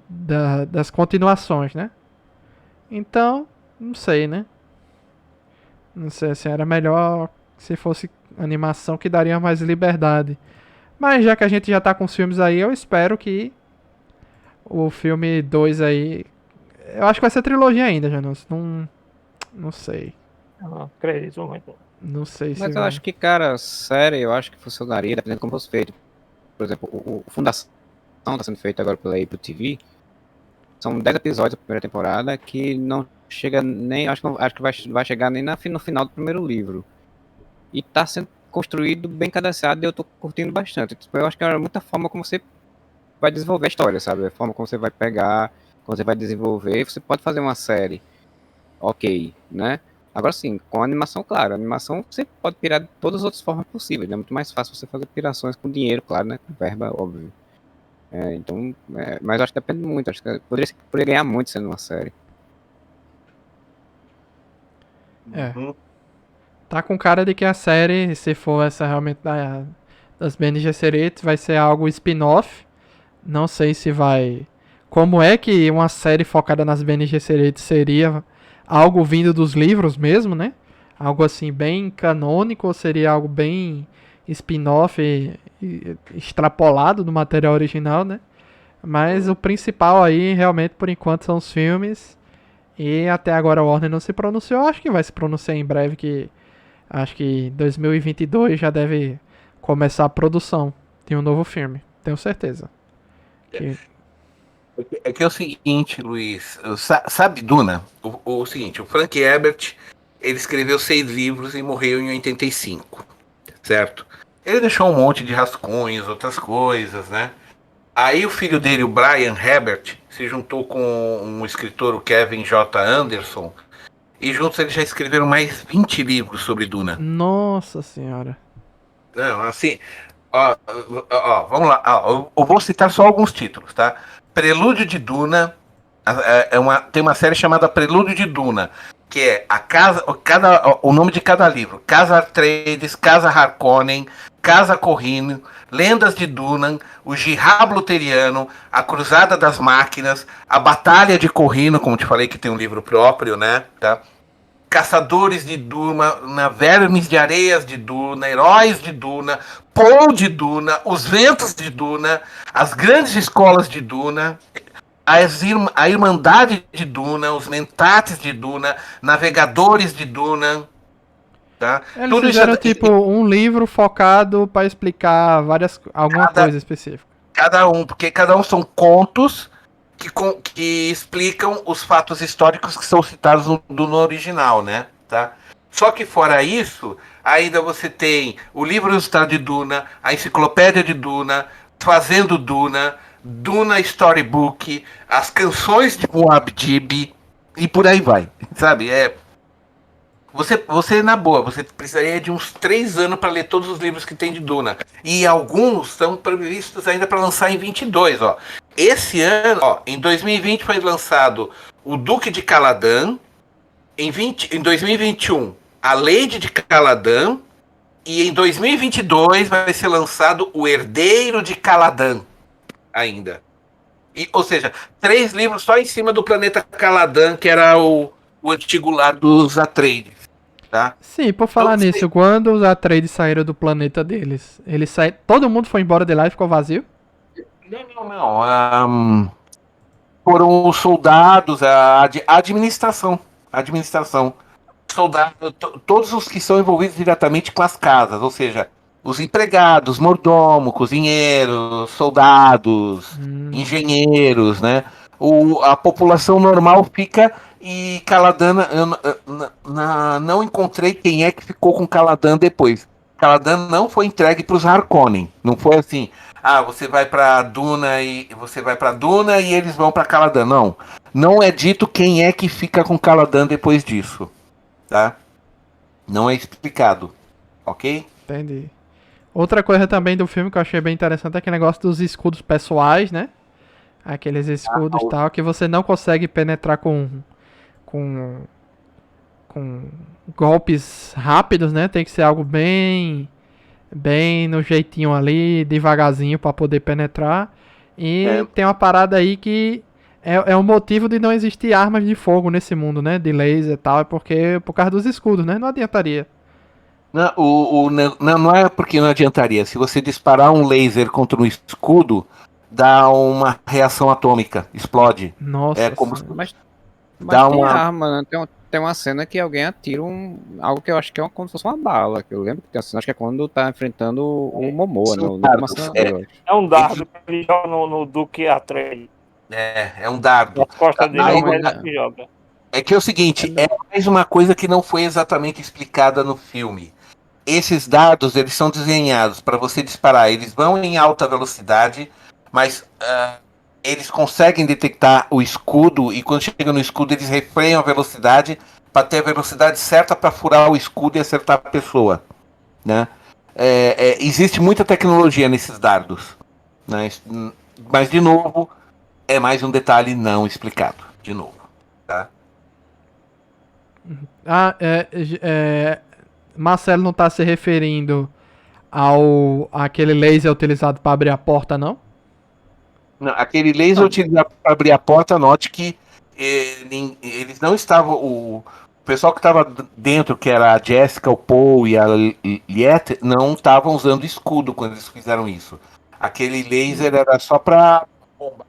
das continuações, né? Então, não sei, né? Não sei se era melhor se fosse animação que daria mais liberdade. Mas já que a gente já tá com os filmes aí, eu espero que o filme 2 aí... Eu acho que vai ser trilogia ainda, Janus. Não sei. Não acredito muito. Não sei se Mas eu vai. acho que, cara, série, eu acho que funcionaria, dependendo de como fosse feito. Por exemplo, o Fundação tá sendo feito agora pela Apple TV. São 10 episódios da primeira temporada que não chega nem... Acho que vai chegar nem no final do primeiro livro. E tá sendo construído bem cadenciado e eu tô curtindo bastante. Tipo, eu acho que é muita forma como você vai desenvolver a história, sabe? A forma como você vai pegar, você vai desenvolver, você pode fazer uma série, ok, né? Agora sim, com a animação, claro, a animação você pode pirar de todas as outras formas possíveis, né? É muito mais fácil você fazer pirações com dinheiro, claro, né? Com verba, óbvio. Então, mas eu acho que depende muito, acho que poderia ganhar muito sendo uma série. É. Uhum. Tá com cara de que a série, se for essa realmente das Bene Gesserit, vai ser algo spin-off. Não sei se vai. Como é que uma série focada nas Bene Gesserit seria algo vindo dos livros mesmo, né? Algo assim bem canônico ou seria algo bem spin-off e extrapolado do material original, né? Mas o principal aí, realmente, por enquanto, são os filmes. E até agora a Warner não se pronunciou. Acho que vai se pronunciar em breve, que acho que 2022 já deve começar a produção de um novo filme. Tenho certeza. Que... É que é o seguinte, Luiz, sabe Duna? O seguinte, o Frank Herbert, ele escreveu 6 livros e morreu em 85, certo? Ele deixou um monte de rascunhos, outras coisas, né? Aí o filho dele, o Brian Herbert, se juntou com um escritor, o Kevin J. Anderson, e juntos eles já escreveram mais 20 livros sobre Duna. Nossa senhora. Não, assim, vamos lá, eu vou citar só alguns títulos, tá? Prelúdio de Duna, tem uma série chamada Prelúdio de Duna, que é o nome de cada livro: Casa Atreides, Casa Harkonnen, Casa Corrino, Lendas de Dunan, o Jihad Luteriano, a Cruzada das Máquinas, a Batalha de Corrino, como te falei que tem um livro próprio, né? Tá? Caçadores de Duna, Vermes de Areias de Duna, Heróis de Duna, Paul de Duna, Os Ventos de Duna, As Grandes Escolas de Duna, a Irmandade de Duna, Os Mentates de Duna, Navegadores de Duna. Tá? Eles Tudo fizeram isso, tipo um livro focado para explicar alguma coisa específica. cada um, porque cada um são contos que explicam os fatos históricos que são citados no original, né? Tá? Só que fora isso, ainda você tem o livro ilustrado de Duna, a enciclopédia de Duna, Fazendo Duna, Duna Storybook, as canções de Muad'Dib e por aí vai, sabe? Você, na boa, você precisaria de uns 3 anos para ler todos os livros que tem de Duna. E alguns estão previstos ainda para lançar em 22, ó. Esse ano, ó, em 2020 foi lançado O Duque de Caladan, em 2021 A Lady de Caladan, e em 2022 vai ser lançado O Herdeiro de Caladan ainda. Ou seja, 3 livros só em cima do planeta Caladan, que era o antigo lar dos Atreides. Tá? Sim, por falar nisso, quando os Atreides saíram do planeta deles, todo mundo foi embora de lá e ficou vazio? Não. Foram os soldados, a administração. Soldados, todos os que são envolvidos diretamente com as casas, ou seja, os empregados, mordomo, cozinheiros, soldados, engenheiros, né? A população normal fica. E Caladan, não encontrei quem é que ficou com Caladan depois. Caladan não foi entregue para os Harkonnen. Não foi assim, você vai para Duna e eles vão para Caladan. Não, não é dito quem é que fica com Caladan depois disso, tá? Não é explicado, ok? Entendi. Outra coisa também do filme que eu achei bem interessante é aquele negócio dos escudos pessoais, né? Aqueles escudos tal que você não consegue penetrar com golpes rápidos, né? Tem que ser algo bem no jeitinho ali, devagarzinho para poder penetrar. E tem uma parada aí que é o motivo de não existir armas de fogo nesse mundo, né? De laser e tal, é por causa dos escudos, né? Não adiantaria. Não é porque não adiantaria. Se você disparar um laser contra um escudo, dá uma reação atômica, explode. Nossa. É como Mas dá tem uma arma, né? Tem uma cena que alguém atira algo que eu acho que é como se fosse uma bala. Que eu lembro que tem uma cena, acho que é quando tá enfrentando o Momoa, né? É um dardo que ele joga no Duque Atreides. É um dardo. As costas dele é que joga. É que é o seguinte, é mais uma coisa que não foi exatamente explicada no filme. Esses dardos, eles são desenhados para você disparar. Eles vão em alta velocidade, mas eles conseguem detectar o escudo e quando chega no escudo eles refreiam a velocidade para ter a velocidade certa para furar o escudo e acertar a pessoa, né? Existe muita tecnologia nesses dardos, né? Mas de novo é mais um detalhe não explicado, de novo, tá? Ah, Marcelo não tá se referindo ao aquele laser utilizado para abrir a porta, não? Não, aquele laser utilizado para abrir a porta, note que eles não estavam. O pessoal que estava dentro, que era a Jessica, o Paul e a Liette, não estavam usando escudo quando eles fizeram isso. Aquele laser era só para bomba.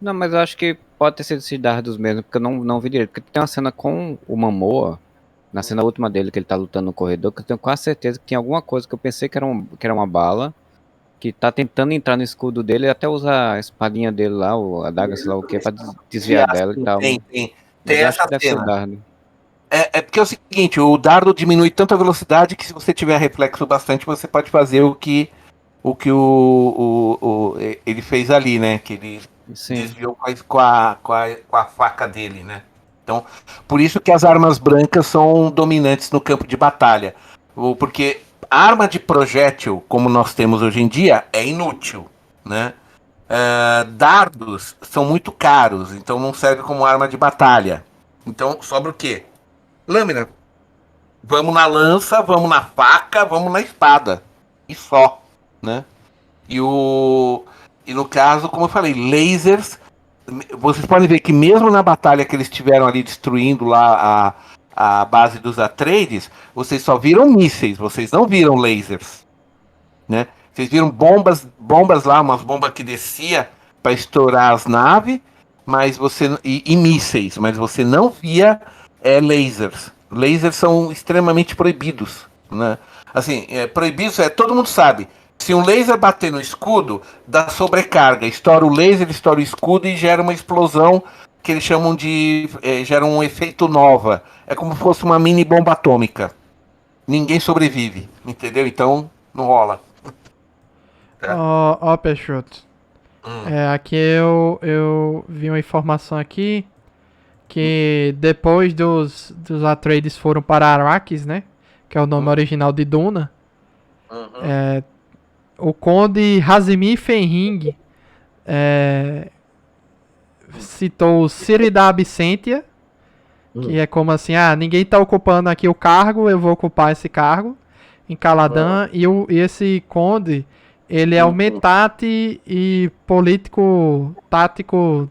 Não, mas eu acho que pode ter sido esses dardos mesmo, porque eu não vi direito. Porque tem uma cena com o Momoa, na cena última dele, que ele tá lutando no corredor, que eu tenho quase certeza que tem alguma coisa que eu pensei que era uma bala, que tá tentando entrar no escudo dele e até usa a espadinha dele lá, a adaga, sei lá o que, pra desviar dela e tal. Tem Mas eu acho essa que deve ser cena. dardo. É porque é o seguinte, o dardo diminui tanto a velocidade que se você tiver reflexo bastante, você pode fazer o que ele fez ali, né? Que ele Sim. desviou com a faca dele, né? Então, por isso que as armas brancas são dominantes no campo de batalha. Porque arma de projétil, como nós temos hoje em dia, é inútil, né? Dardos são muito caros, então não serve como arma de batalha. Então, sobra o quê? Lâmina. Vamos na lança, vamos na faca, vamos na espada. E só, né? E no caso, como eu falei, lasers. Vocês podem ver que mesmo na batalha que eles tiveram ali destruindo lá a base dos Atreides, vocês só viram mísseis, vocês não viram lasers, né? Vocês viram bombas lá, umas bombas que descia para estourar as naves, mas e mísseis, mas você não via lasers. Lasers são extremamente proibidos, né? Assim, proibidos todo mundo sabe. Se um laser bater no escudo, dá sobrecarga. Estoura o laser, estoura o escudo e gera uma explosão que eles chamam de. Gera um efeito nova. É como se fosse uma mini bomba atômica. Ninguém sobrevive, entendeu? Então, não rola. Ó, Peixoto. Aqui eu vi uma informação aqui que depois dos Atreides foram para Arrakis, né? Que é o nome original de Duna. O Conde Razimi Fenring citou Ciri da Absentia, que é como assim, ninguém tá ocupando aqui o cargo, eu vou ocupar esse cargo em Caladan, e esse Conde, ele é o metate e político tático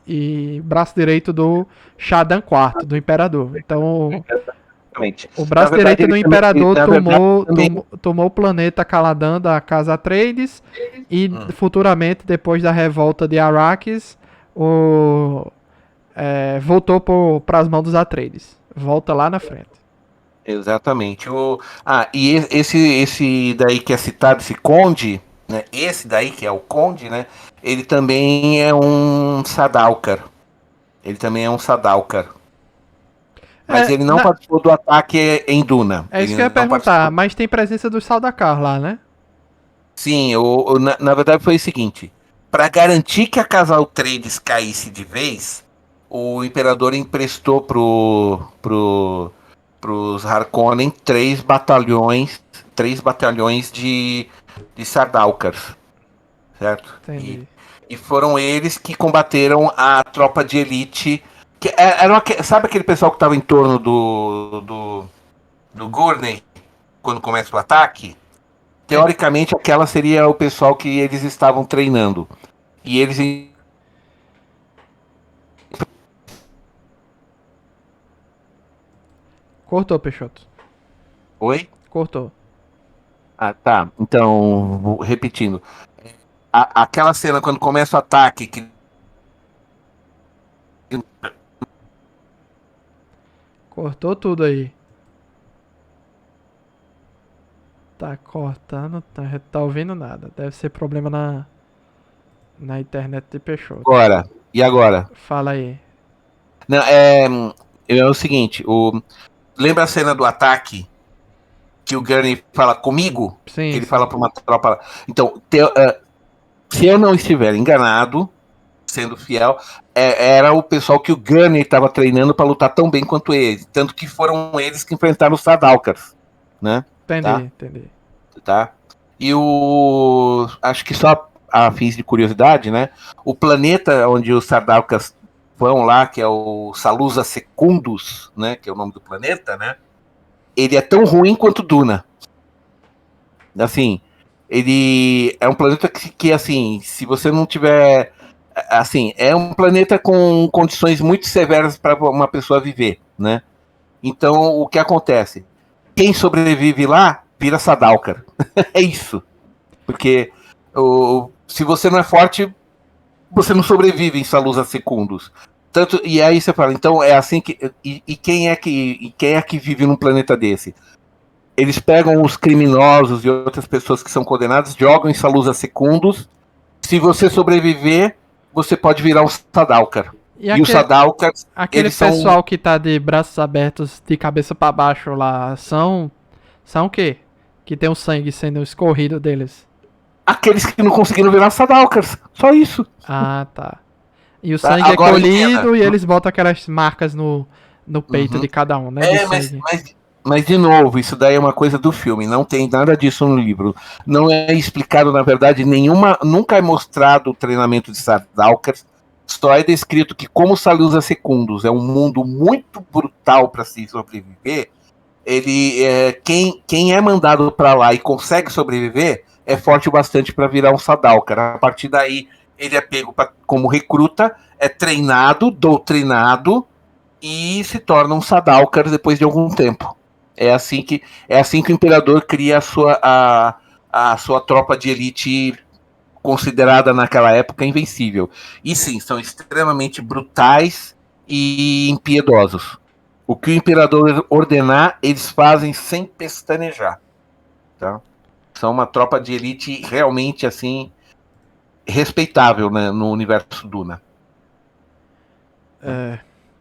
e braço direito do Shadan IV, do Imperador. Então, o braço direito do Imperador tomou o planeta Caladan da Casa Atreides e futuramente, depois da revolta de Arrakis, voltou para as mãos dos Atreides. Volta lá na frente. Exatamente. E esse daí que é citado, esse conde, né? Esse daí que é o conde, né? Ele também é um Sardaukar. Mas ele não participou do ataque em Duna. É isso que eu ia perguntar, mas tem presença do Sardaukar lá, né? Sim, na verdade foi o seguinte. Para garantir que a Casa Atreides caísse de vez, o Imperador emprestou pros Harkonnen 3 batalhões de Sardaukars, certo? Entendi. E foram eles que combateram a tropa de elite. Sabe aquele pessoal que estava em torno do Gurney quando começa o ataque? Teoricamente, aquela seria o pessoal que eles estavam treinando. E eles. Cortou, Peixoto. Oi? Cortou. Tá. Então, repetindo. Aquela cena quando começa o ataque que. Cortou tudo aí. Tá cortando, tá ouvindo nada. Deve ser problema na internet de Peixoto. Agora. E agora? Fala aí. Não, é o seguinte, lembra a cena do ataque que o Gurney fala comigo? Sim. Ele fala pra uma tropa. Então, se eu não estiver enganado, sendo fiel, era o pessoal que o Gunner estava treinando para lutar tão bem quanto eles. Tanto que foram eles que enfrentaram os Sardaukars, né? Entendi, entendi. Tá? E o. Acho que só a fins de curiosidade, né? O planeta onde os Sardaukars vão lá, que é o Salusa Secundus, né? Que é o nome do planeta, né? Ele é tão ruim quanto Duna. Assim, ele é um planeta que assim, se você não tiver. Assim, é um planeta com condições muito severas para uma pessoa viver, né? Então, o que acontece? Quem sobrevive lá vira Sardaukar. É isso. Porque se você não é forte, você não sobrevive em Salusa Secundus. Tanto, e aí você fala, então é assim que. Quem é que vive num planeta desse? Eles pegam os criminosos e outras pessoas que são condenadas, jogam em Salusa Secundus. Se você sobreviver, você pode virar um Sardaukar. E E os Sardaukars, aquele eles são. pessoal que tá de braços abertos, de cabeça pra baixo lá, são o quê? Que tem o sangue sendo escorrido deles. Aqueles que não conseguiram virar Sardaukars. Só isso. Ah, tá. E o Tá? sangue é Agora entenda. colhido e eles botam aquelas marcas no peito Uhum. de cada um, né? De Mas, sangue. mas, de novo, isso daí é uma coisa do filme. Não tem nada disso no livro. Não é explicado, na verdade, nenhuma. Nunca é mostrado o treinamento de Sardaukars. Só é descrito que, como Salusa Secundus é um mundo muito brutal para se sobreviver, quem é mandado para lá e consegue sobreviver é forte o bastante para virar um Sardaukar. A partir daí, ele é pego como recruta, é treinado, doutrinado e se torna um Sardaukar depois de algum tempo. É assim que o imperador cria a sua tropa de elite considerada naquela época invencível. E sim, são extremamente brutais e impiedosos. O que o imperador ordenar, eles fazem sem pestanejar. Tá? São uma tropa de elite realmente assim respeitável, né, no universo Duna. É,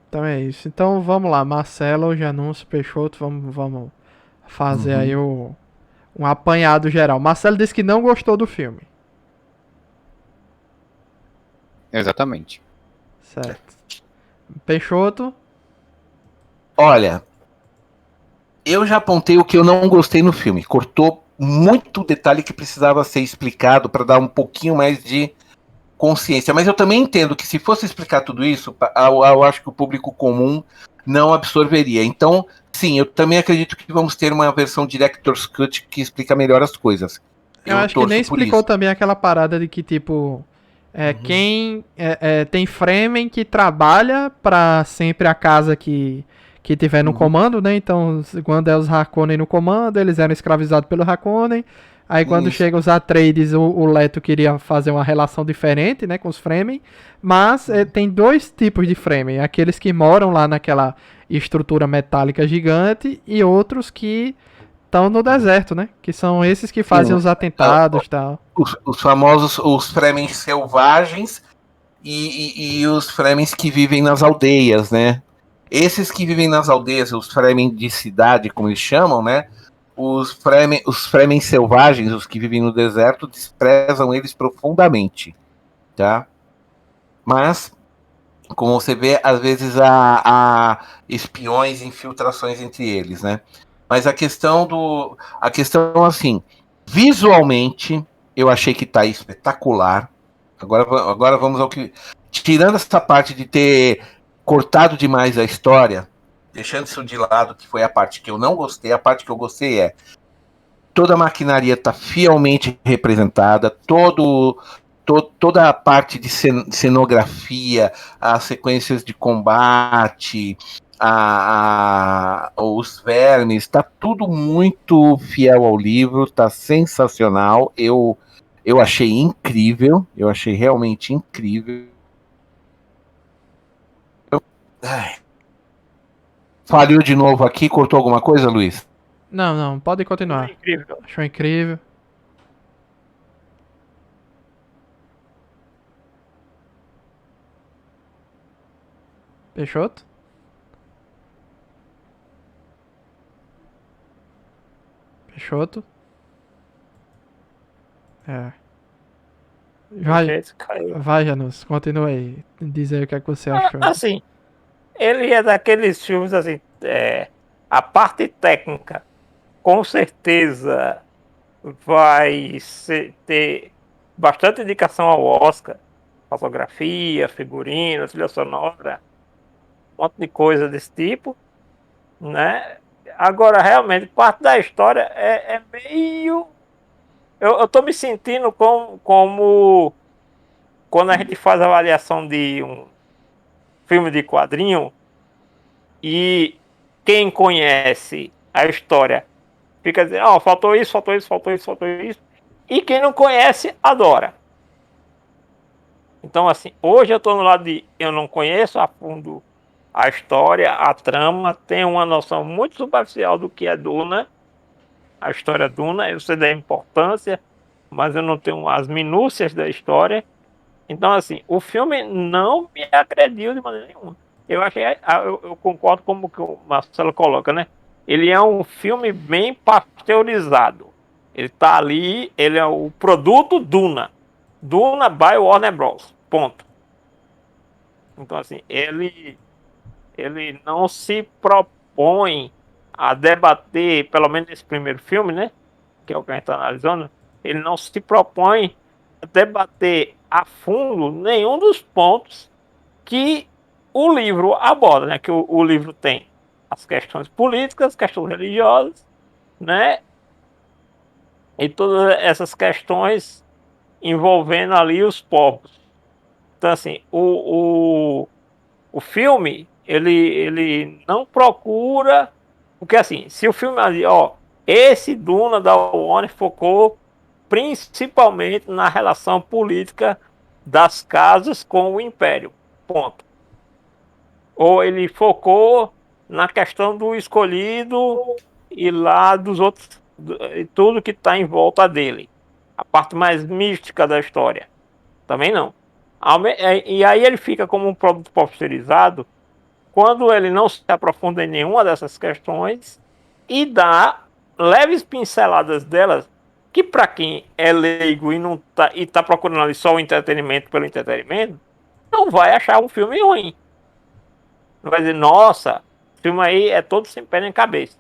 então é isso. Então vamos lá, Marcelo, Janúncio, Peixoto, vamos fazer aí um apanhado geral. Marcelo disse que não gostou do filme. Exatamente. Certo. Peixoto, Olha, eu já apontei o que eu não gostei no filme. Cortou muito detalhe que precisava ser explicado para dar um pouquinho mais de consciência. Mas eu também entendo que se fosse explicar tudo isso, eu acho que o público comum não absorveria. Então, sim, eu também acredito que vamos ter uma versão Director's Cut que explica melhor as coisas. eu Eu acho que nem torço por explicou isso. também aquela parada de que, tipo, quem tem Fremen que trabalha pra sempre a casa que tiver no comando, né? Então, quando é os Harkonnen no comando, eles eram escravizados pelo Harkonnen. Aí quando Isso. chega os Atreides, o Leto queria fazer uma relação diferente, né, com os Fremen. Mas tem dois tipos de Fremen. Aqueles que moram lá naquela estrutura metálica gigante e outros que estão no deserto, né? Que são esses que fazem os atentados e tal. Os famosos, os Fremen selvagens e os Fremens que vivem nas aldeias, né? Esses que vivem nas aldeias, os Fremen de cidade, como eles chamam, né? Os Fremen selvagens, os que vivem no deserto, desprezam eles profundamente, tá? Mas, como você vê, às vezes há espiões, infiltrações entre eles, né? Mas a questão assim, visualmente, eu achei que tá espetacular. Agora vamos ao que, tirando essa parte de ter cortado demais a história, deixando isso de lado, que foi a parte que eu não gostei, a parte que eu gostei é toda a maquinaria está fielmente representada, toda a parte de cenografia, as sequências de combate, os vermes, está tudo muito fiel ao livro, está sensacional. Eu achei incrível, eu achei realmente incrível. Ai. Falhou de novo aqui, cortou alguma coisa, Luiz? Não, não, pode Tudo continuar. incrível. Achou incrível. Peixoto? Peixoto? É. Vai, Gente, caiu. vai, Janus, continua aí. Diz aí o que é que você achou. Assim, ele é daqueles filmes assim, a parte técnica, com certeza ter bastante indicação ao Oscar, fotografia, figurino, trilha sonora, um monte de coisa desse tipo, né? Agora, realmente, parte da história é meio... Eu tô me sentindo como quando a gente faz a avaliação de um filme de quadrinho e quem conhece a história fica dizendo, ó, faltou isso, faltou isso, faltou isso, faltou isso. E quem não conhece, adora. Então, assim, hoje eu tô no lado de eu não conheço a fundo a história, a trama, tenho uma noção muito superficial do que é Duna, a história Duna, eu sei da importância, mas eu não tenho as minúcias da história. Então, assim, o filme não me agrediu de maneira nenhuma. Eu achei, eu concordo com o que o Marcelo coloca, né? Ele é um filme bem pasteurizado. Ele tá ali, ele é o produto Duna. Duna by Warner Bros. Ponto. Então, assim, ele não se propõe a debater, pelo menos nesse primeiro filme, né? Que é o que a gente está analisando. Ele não se propõe a debater a fundo nenhum dos pontos que o livro aborda, né? Que o livro tem as questões políticas, questões religiosas, né? E todas essas questões envolvendo ali os povos. Então, assim, o filme, ele não procura... Porque, assim, se o filme... Ó, esse Duna da Warner focou principalmente na relação política das casas com o Império. Ponto. Ou ele focou na questão do escolhido e lá dos outros, e tudo que está em volta dele. A parte mais mística da história. Também não. E aí ele fica como um produto pasteurizado quando ele não se aprofunda em nenhuma dessas questões e dá leves pinceladas delas que para quem é leigo e tá procurando ali só o entretenimento pelo entretenimento, não vai achar um filme ruim. Não vai dizer, nossa, esse filme aí é todo sem pé nem cabeça.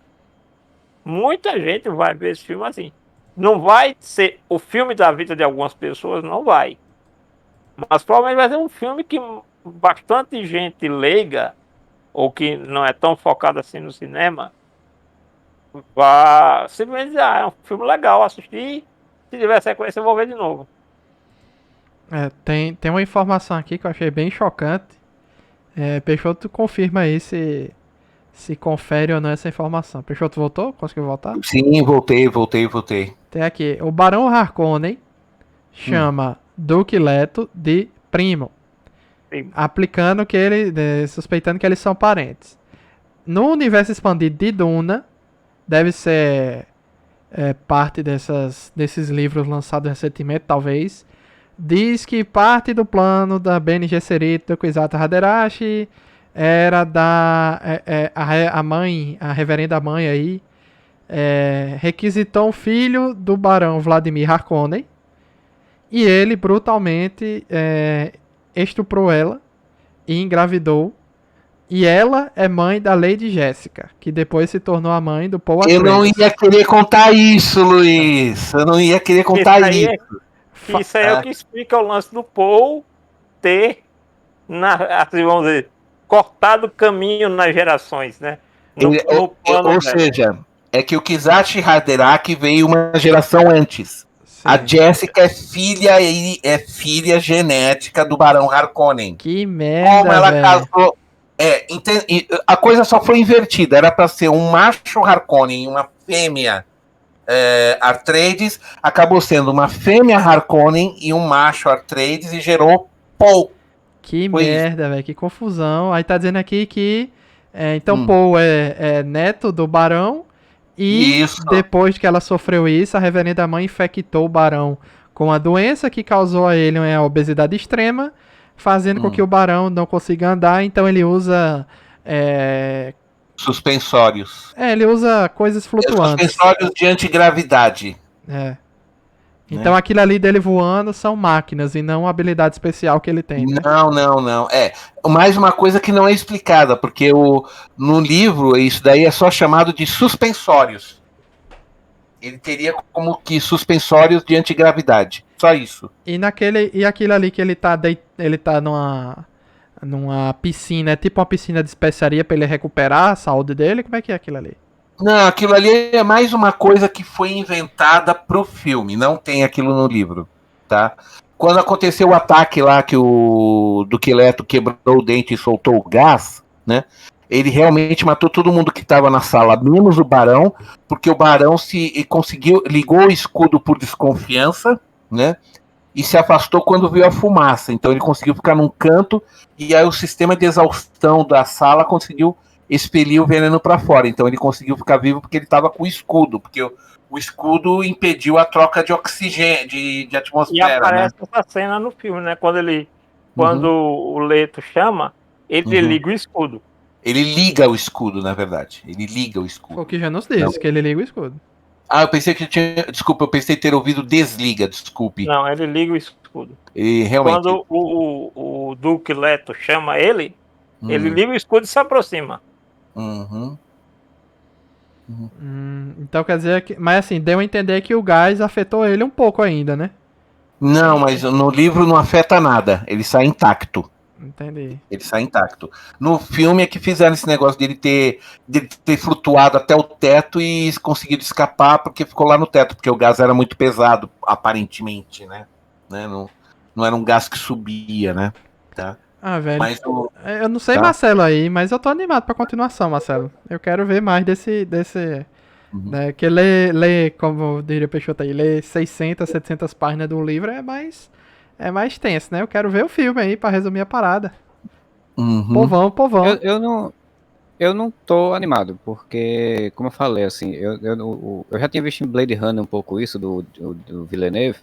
Muita gente vai ver esse filme assim. Não vai ser o filme da vida de algumas pessoas, não vai. Mas provavelmente vai ser um filme que bastante gente leiga, ou que não é tão focada assim no cinema, vai simplesmente dizer, é um filme legal, assistir, se tiver sequência eu vou ver de novo. Tem uma informação aqui que eu achei bem chocante. Peixoto, confirma aí se confere ou não essa informação. Peixoto voltou? Conseguiu voltar? Sim, voltei. Tem aqui, o Barão Harkonnen chama Duque Leto de primo. Sim. Aplicando que suspeitando que eles são parentes. No universo expandido de Duna, deve ser parte desses livros lançados recentemente, talvez. Diz que parte do plano da Bene Gesserit do Kwisatz Haderach era a mãe, a reverenda mãe aí, requisitou um filho do barão Vladimir Harkonnen e ele brutalmente estuprou ela e engravidou. E ela é mãe da Lady Jéssica, que depois se tornou a mãe do Paul Atreides. Eu não ia querer contar isso, Luiz. Eu não ia querer contar isso. Isso aí é o que explica o lance do Paul ter, assim, vamos dizer, cortado o caminho nas gerações, né? Ou seja, é que o Kwisatz Haderach veio uma geração antes. Sim. A Jéssica é filha genética do Barão Harkonnen. Que merda, como ela casou. A coisa só foi invertida. Era para ser um macho Harkonnen e uma fêmea Atreides. Acabou sendo uma fêmea Harkonnen e um macho Atreides e gerou Paul. Que merda, velho. Que confusão. Aí tá dizendo aqui que então Paul é neto do barão e depois que ela sofreu isso, a reverenda mãe infectou o barão com a doença que causou a ele uma obesidade extrema, fazendo com que o barão não consiga andar, então ele usa suspensórios. Ele usa coisas flutuantes. Suspensórios de antigravidade. Então aquilo ali dele voando são máquinas e não habilidade especial que ele tem. Né? Não. Mais uma coisa que não é explicada, porque no livro isso daí é só chamado de suspensórios. Ele teria como que suspensórios de antigravidade. Só isso. E aquilo ali que ele tá numa piscina, é tipo uma piscina de especiaria pra ele recuperar a saúde dele? Como é que é aquilo ali? Não, aquilo ali é mais uma coisa que foi inventada pro filme. Não tem aquilo no livro, tá? Quando aconteceu o ataque lá que o Duque Leto quebrou o dente e soltou o gás, né? Ele realmente matou todo mundo que estava na sala, menos o Barão, porque o Barão ligou o escudo por desconfiança, né? E se afastou quando viu a fumaça. Então ele conseguiu ficar num canto e aí o sistema de exaustão da sala conseguiu expelir o veneno para fora. Então ele conseguiu ficar vivo porque ele estava com o escudo, porque o escudo impediu a troca de oxigênio, de atmosfera. E aparece essa cena no filme, né? Quando o Leto chama, ele liga o escudo. Ele liga o escudo, na verdade. Ele liga o escudo. O que já nos disse, que ele liga o escudo. Eu pensei que tinha. Desculpa, eu pensei ter ouvido desliga, desculpe. Não, ele liga o escudo. E realmente. Quando o Duque Leto chama ele, ele liga o escudo e se aproxima. Então quer dizer que. Mas assim, deu a entender que o gás afetou ele um pouco ainda, né? Não, mas no livro não afeta nada. Ele sai intacto. Entendi. Ele sai intacto. No filme é que fizeram esse negócio dele ter flutuado até o teto e conseguido escapar porque ficou lá no teto, porque o gás era muito pesado, aparentemente, né? Não era um gás que subia, né? Tá? Velho. Mas eu não sei, Marcelo, aí, mas eu tô animado pra continuação, Marcelo. Eu quero ver mais desse né, que lê, como diria Peixoto aí, ler 600, 700 páginas do livro é mais tenso, né? Eu quero ver o filme aí pra resumir a parada. Povão. Eu não tô animado, porque, como eu falei, assim, eu já tinha visto em Blade Runner um pouco isso do Villeneuve,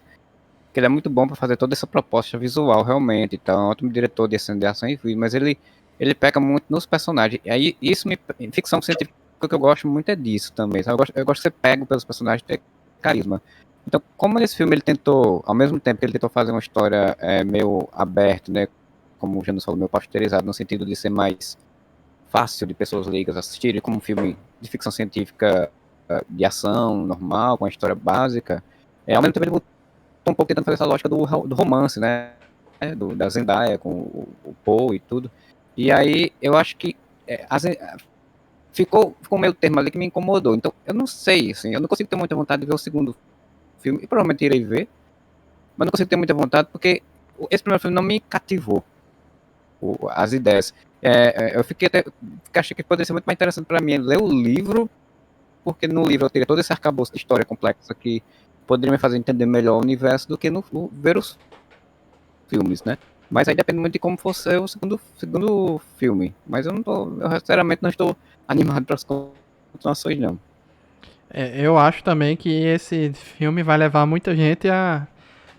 que ele é muito bom pra fazer toda essa proposta visual, realmente, então é um ótimo diretor de cena de ação e vídeo, mas ele peca muito nos personagens, e aí em ficção científica, o que eu gosto muito é disso também, sabe? Eu gosto de ser pego pelos personagens, ter carisma. Então, como nesse filme ele tentou, ao mesmo tempo que ele tentou fazer uma história meio aberta, né, como o Janus falou, meio pasteurizado, no sentido de ser mais fácil de pessoas leigas assistirem, como um filme de ficção científica de ação normal, com uma história básica, ao mesmo tempo ele voltou um pouco tentando fazer essa lógica do romance, né, da Zendaya com o Paul e tudo, e aí eu acho que ficou meio termo ali que me incomodou, então eu não sei, assim, eu não consigo ter muita vontade de ver o segundo filme, e provavelmente irei ver, mas não consigo ter muita vontade porque esse primeiro filme não me cativou as ideias. Eu achei que poderia ser muito mais interessante para mim ler o livro, porque no livro eu teria todo esse arcabouço de história complexa que poderia me fazer entender melhor o universo do que no ver os filmes, né? Mas aí depende muito de como fosse o segundo filme. Mas eu sinceramente não estou animado para as continuações, não. Eu acho também que esse filme vai levar muita gente a...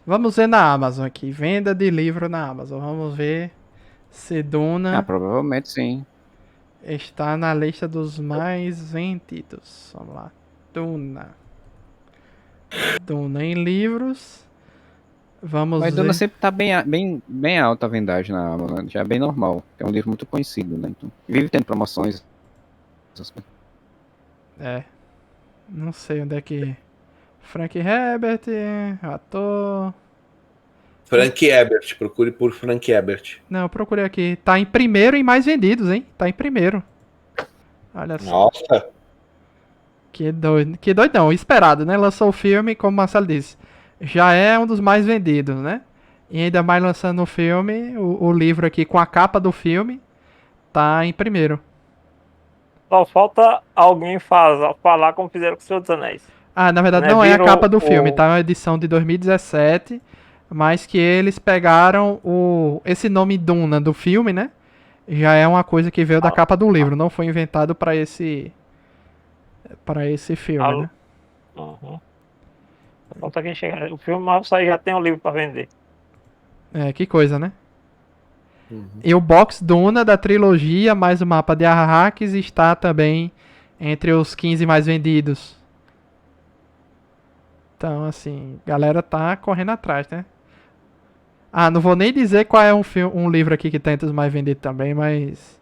Vamos ver na Amazon aqui, venda de livro na Amazon. Vamos ver se Duna provavelmente sim. está na lista dos mais vendidos. Vamos lá. Duna em livros. Vamos Mas ver. Duna sempre tá bem alta a vendagem na Amazon, já é bem normal. É um livro muito conhecido, né? Então, vive tendo promoções. Não sei onde é que... Frank Herbert, ator... Frank Herbert, procure por Frank Herbert. Não, eu procurei aqui. Tá em primeiro em mais vendidos, hein? Tá em primeiro. Olha só. Nossa. Que doidão. Esperado, né? Lançou o filme, como o Marcelo disse. Já é um dos mais vendidos, né? E ainda mais lançando o filme, o livro aqui com a capa do filme, tá em primeiro. Só falta alguém falar como fizeram com o Senhor dos Anéis. Na verdade Né? não é a capa do filme, tá? É uma edição de 2017, mas que eles pegaram esse nome Duna do filme, né? Já é uma coisa que veio da capa do livro, não foi inventado pra esse filme, né? Falta quem chegar. O filme, mas isso aí já tem um livro pra vender. Que coisa, né? E o box Duna da trilogia, mais o mapa de Arrakis, está também entre os 15 mais vendidos. Então, assim, galera tá correndo atrás, né? Ah, não vou nem dizer qual é um livro aqui que tá entre os mais vendidos também, mas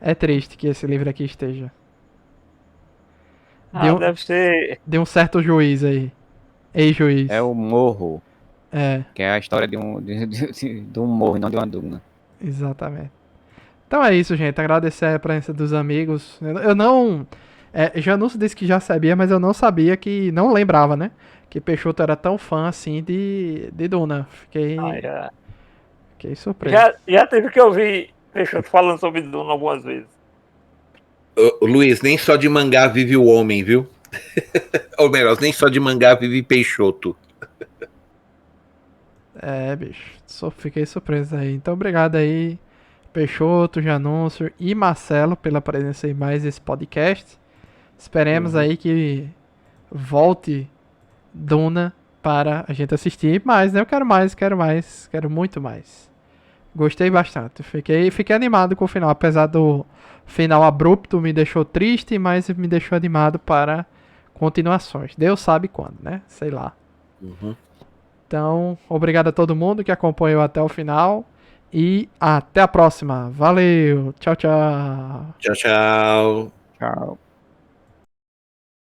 é triste que esse livro aqui esteja. Deu, deve ser. deu um certo juiz aí. Ex-juiz. É o Morro, É, que é a história de um morro, não de uma duna. exatamente. Então é isso, gente. Agradecer a presença dos amigos. Eu não. Janus disse que já sabia, mas eu não sabia que. Não lembrava, né? Que Peixoto era tão fã assim de Duna. Fiquei surpreso. Já teve que ouvir Peixoto falando sobre Duna algumas vezes. Ô, Luiz, nem só de mangá vive o homem, viu? Ou melhor, nem só de mangá vive Peixoto. É, bicho. Fiquei surpreso aí. Então, obrigado aí, Peixoto, Janúncio e Marcelo, pela presença em mais esse podcast. Esperemos aí que volte Duna para a gente assistir mais, né? Eu quero mais, quero muito mais. Gostei bastante. Fiquei animado com o final, apesar do final abrupto me deixou triste, mas me deixou animado para continuações. Deus sabe quando, né? Sei lá. Uhum. Então, obrigado a todo mundo que acompanhou até o final e até a próxima. Valeu. Tchau, tchau. Tchau, tchau. Tchau.